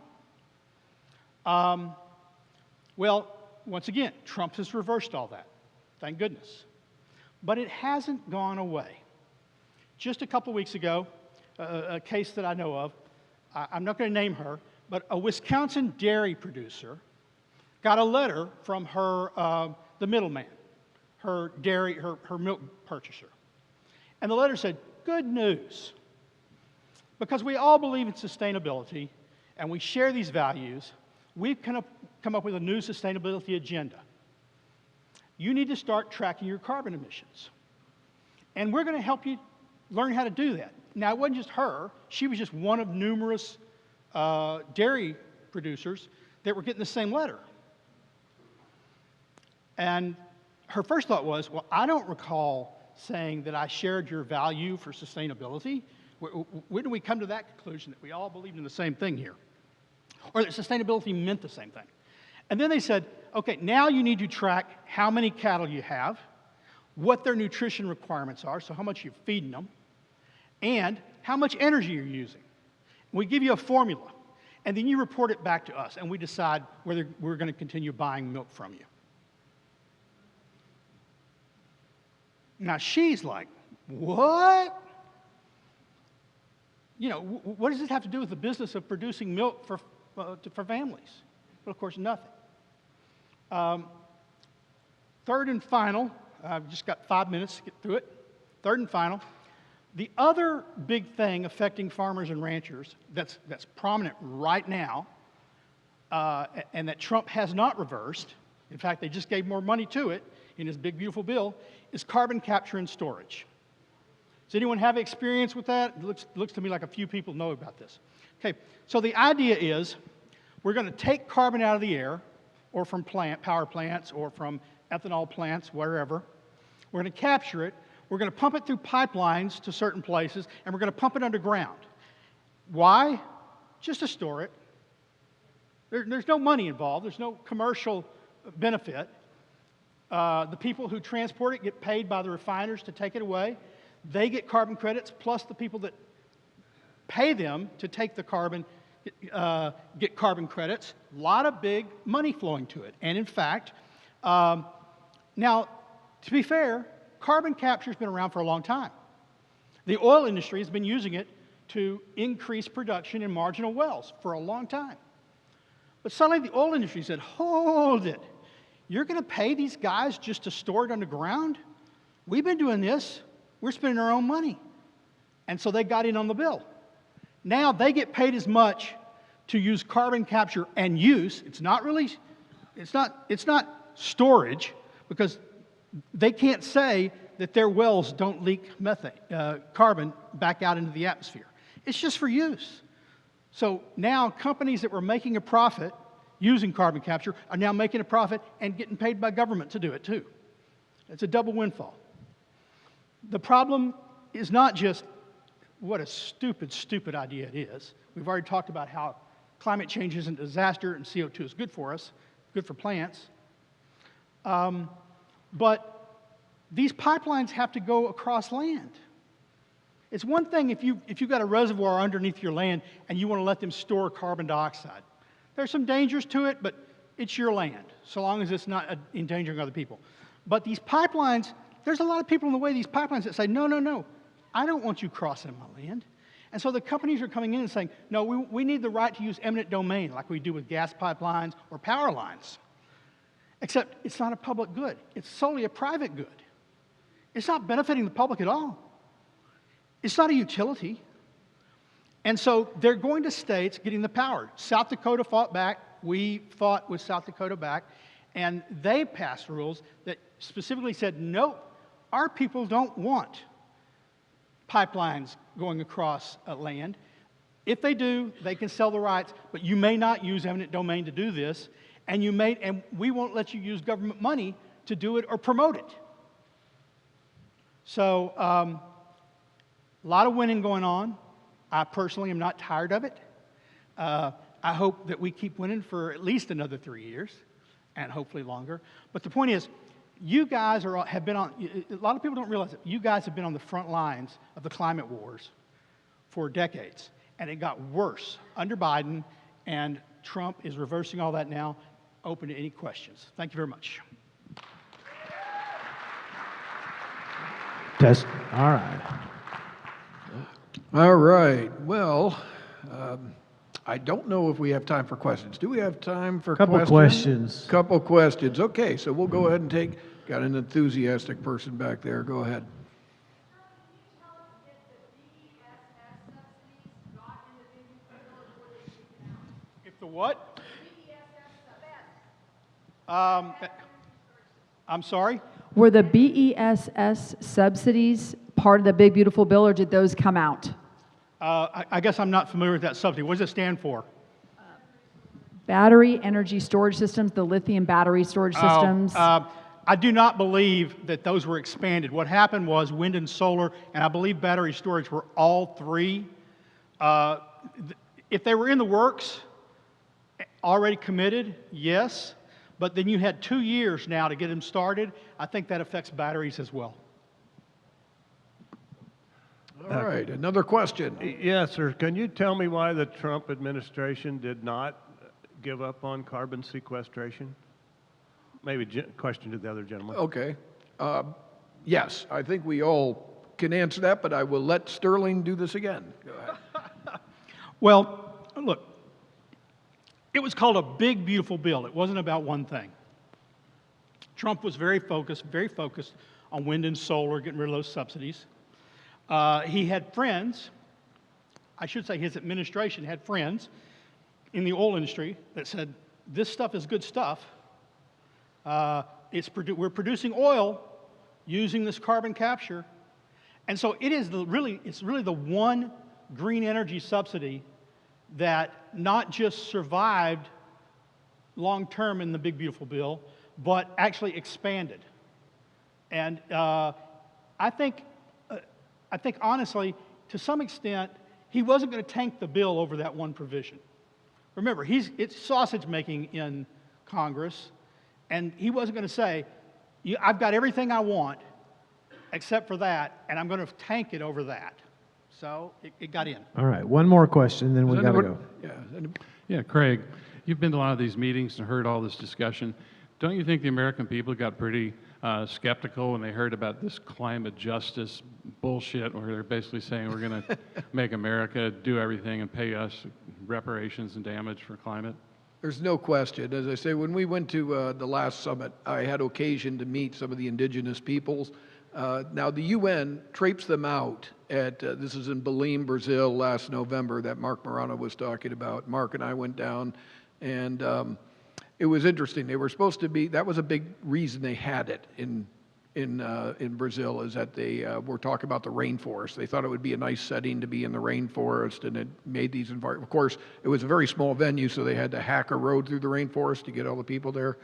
Well, once again, Trump has reversed all that. Thank goodness. But it hasn't gone away. Just a couple weeks ago, a case that I know of, I'm not going to name her, but a Wisconsin dairy producer got a letter from her, the middleman, her milk purchaser. And the letter said, good news. Because we all believe in sustainability and we share these values, we've come up with a new sustainability agenda. You need to start tracking your carbon emissions. And we're going to help you learn how to do that. Now, it wasn't just her. She was just one of numerous dairy producers that were getting the same letter. And her first thought was, well, I don't recall saying that I shared your value for sustainability. When did we come to that conclusion that we all believed in the same thing here? Or that sustainability meant the same thing? And then they said, okay, now you need to track how many cattle you have, what their nutrition requirements are, so how much you're feeding them, and how much energy you're using. We give you a formula, and then you report it back to us, and we decide whether we're going to continue buying milk from you. Now she's like, what? You know, what does this have to do with the business of producing milk for families? Well, of course, nothing. Third and final, I've just got 5 minutes to get through it. Third and final, the other big thing affecting farmers and ranchers that's prominent right now, and that Trump has not reversed, in fact, they just gave more money to it in his big, beautiful bill, is carbon capture and storage. Does anyone have experience with that? It looks to me like a few people know about this. Okay, so the idea is we're going to take carbon out of the air, or from power plants, or from ethanol plants, wherever. We're going to capture it. We're going to pump it through pipelines to certain places, and we're going to pump it underground. Why? Just to store it. There's no money involved. There's no commercial benefit. The people who transport it get paid by the refiners to take it away. They get carbon credits, plus the people that pay them to take the carbon get carbon credits. A lot of big money flowing to it. And in fact, now, to be fair, carbon capture has been around for a long time. The oil industry has been using it to increase production in marginal wells for a long time. But suddenly the oil industry said, hold it. You're going to pay these guys just to store it underground? We've been doing this. We're spending our own money. And so they got in on the bill. Now they get paid as much to use carbon capture and use. It's not storage, because they can't say that their wells don't leak carbon back out into the atmosphere. It's just for use. So now companies that were making a profit using carbon capture are now making a profit and getting paid by government to do it too. It's a double windfall. The problem is not just what a stupid, stupid idea it is. We've already talked about how climate change isn't a disaster and CO2 is good for us, good for plants. But these pipelines have to go across land. It's one thing if you've got a reservoir underneath your land and you want to let them store carbon dioxide. There's some dangers to it, but it's your land, so long as it's not endangering other people. But these pipelines, there's a lot of people in the way of these pipelines that say, no, no, no, I don't want you crossing my land. And so the companies are coming in and saying, no, we need the right to use eminent domain like we do with gas pipelines or power lines. Except it's not a public good. It's solely a private good. It's not benefiting the public at all. It's not a utility. And so they're going to states getting the power. South Dakota fought back. We fought with South Dakota back. And they passed rules that specifically said, no, our people don't want pipelines going across land. If they do, they can sell the rights, but you may not use eminent domain to do this, and we won't let you use government money to do it or promote it. So, a lot of winning going on. I personally am not tired of it. I hope that we keep winning for at least another 3 years, and hopefully longer. But the point is, you guys have been on, a lot of people don't realize it, you guys have been on the front lines of the climate wars for decades. And it got worse under Biden, and Trump is reversing all that now. Open to any questions. Thank you very much. Test. All right. All right. Well, I don't know if we have time for questions. Do we have time for Couple questions. Couple questions. Okay, so we'll go ahead and got an enthusiastic person back there. Go ahead. If the what? I'm sorry? Were the BESS subsidies part of the big beautiful bill, or did those come out? I guess I'm not familiar with that subsidy. What does it stand for? Battery energy storage systems, the lithium battery storage systems. I do not believe that those were expanded. What happened was wind and solar, and I believe battery storage were all three. If they were in the works, already committed, yes. But then you had 2 years now to get them started. I think that affects batteries as well. All right, another question. Yes, sir. Can you tell me why the Trump administration did not give up on carbon sequestration? Maybe question to the other gentleman. Okay. Yes, I think we all can answer that, but I will let Sterling do this again. Go ahead. Well, look, it was called a big, beautiful bill. It wasn't about one thing. Trump was very focused on wind and solar, getting rid of those subsidies. He had friends, I should say his administration had friends in the oil industry that said, this stuff is good stuff. We're producing oil using this carbon capture. And so it's really the one green energy subsidy that not just survived long-term in the big, beautiful bill, but actually expanded. And I think honestly, to some extent, he wasn't going to tank the bill over that one provision. Remember, it's sausage making in Congress, and he wasn't going to say, I've got everything I want except for that, and I'm going to tank it over that. So it got in. All right, one more question, then we got to go. Yeah, Craig, you've been to a lot of these meetings and heard all this discussion. Don't you think the American people got pretty skeptical when they heard about this climate justice bullshit where they're basically saying we're going to make America do everything and pay us reparations and damage for climate? There's no question. As I say, when we went to the last summit, I had occasion to meet some of the indigenous peoples. Now, the UN traipsed them out at, this is in Belém, Brazil, last November, that Marc Morano was talking about. Marc and I went down, and it was interesting. They were supposed to be, that was a big reason they had it in Brazil, is that they were talking about the rainforest. They thought it would be a nice setting to be in the rainforest, and it made these environments. Of course, it was a very small venue, so they had to hack a road through the rainforest to get all the people there,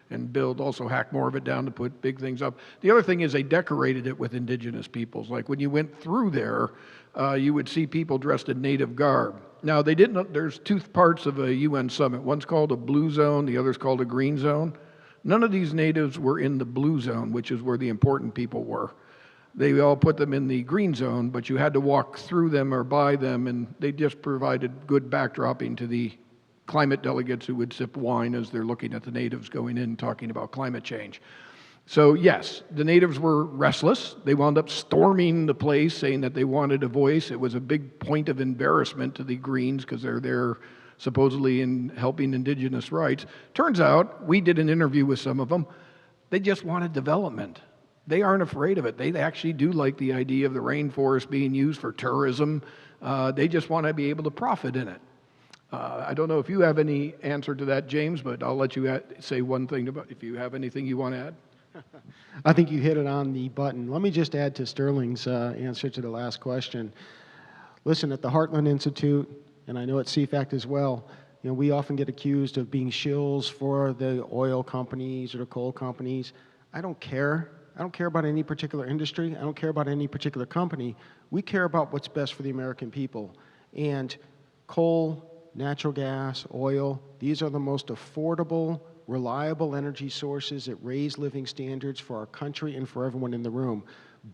and also hack more of it down to put big things up. The other thing is they decorated it with indigenous peoples. Like when you went through there, you would see people dressed in native garb. Now, they didn't, there's two parts of a UN summit. One's called a blue zone, the other's called a green zone. None of these natives were in the blue zone, which is where the important people were. They all put them in the green zone, but you had to walk through them or by them, and they just provided good backdropping to the climate delegates who would sip wine as they're looking at the natives going in talking about climate change. So yes, the natives were restless. They wound up storming the place, saying that they wanted a voice. It was a big point of embarrassment to the Greens because they're there supposedly in helping indigenous rights. Turns out, we did an interview with some of them, they just wanted development. They aren't afraid of it. They actually do like the idea of the rainforest being used for tourism. They just want to be able to profit in it. I don't know if you have any answer to that, James, but I'll let you say one thing about if you have anything you want to add. I think you hit it on the button. Let me just add to Sterling's answer to the last question. Listen, at the Heartland Institute, and I know at CFACT as well, we often get accused of being shills for the oil companies or the coal companies. I don't care. I don't care about any particular industry. I don't care about any particular company. We care about what's best for the American people. And coal, natural gas, oil, these are the most affordable, reliable energy sources that raise living standards for our country and for everyone in the room.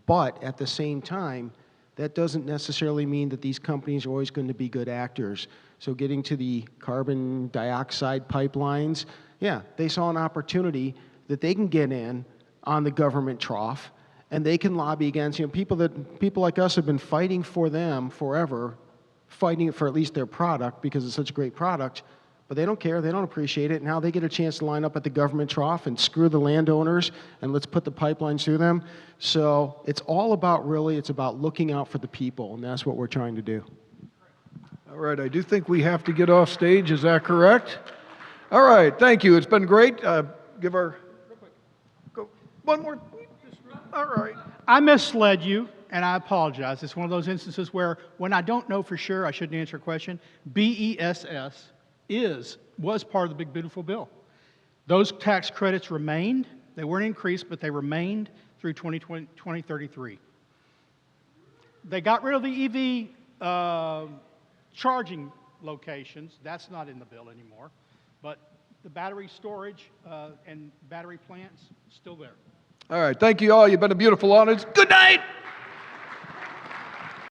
But at the same time, that doesn't necessarily mean that these companies are always going to be good actors. So getting to the carbon dioxide pipelines, yeah, they saw an opportunity that they can get in on the government trough, and they can lobby against, people like us have been fighting for them forever, fighting for at least their product because it's such a great product, but they don't care, they don't appreciate it. Now they get a chance to line up at the government trough and screw the landowners and let's put the pipelines through them. So it's all about it's about looking out for the people, and that's what we're trying to do. All right, I do think we have to get off stage, is that correct? All right, thank you, it's been great. Go one more, all right. I misled you. and I apologize. It's one of those instances where when I don't know for sure, I shouldn't answer a question. BESS was part of the Big Beautiful Bill. Those tax credits remained. They weren't increased, but they remained through 2033. They got rid of the EV charging locations. That's not in the bill anymore. But the battery storage and battery plants, still there. All right, thank you all. You've been a beautiful audience. Good night.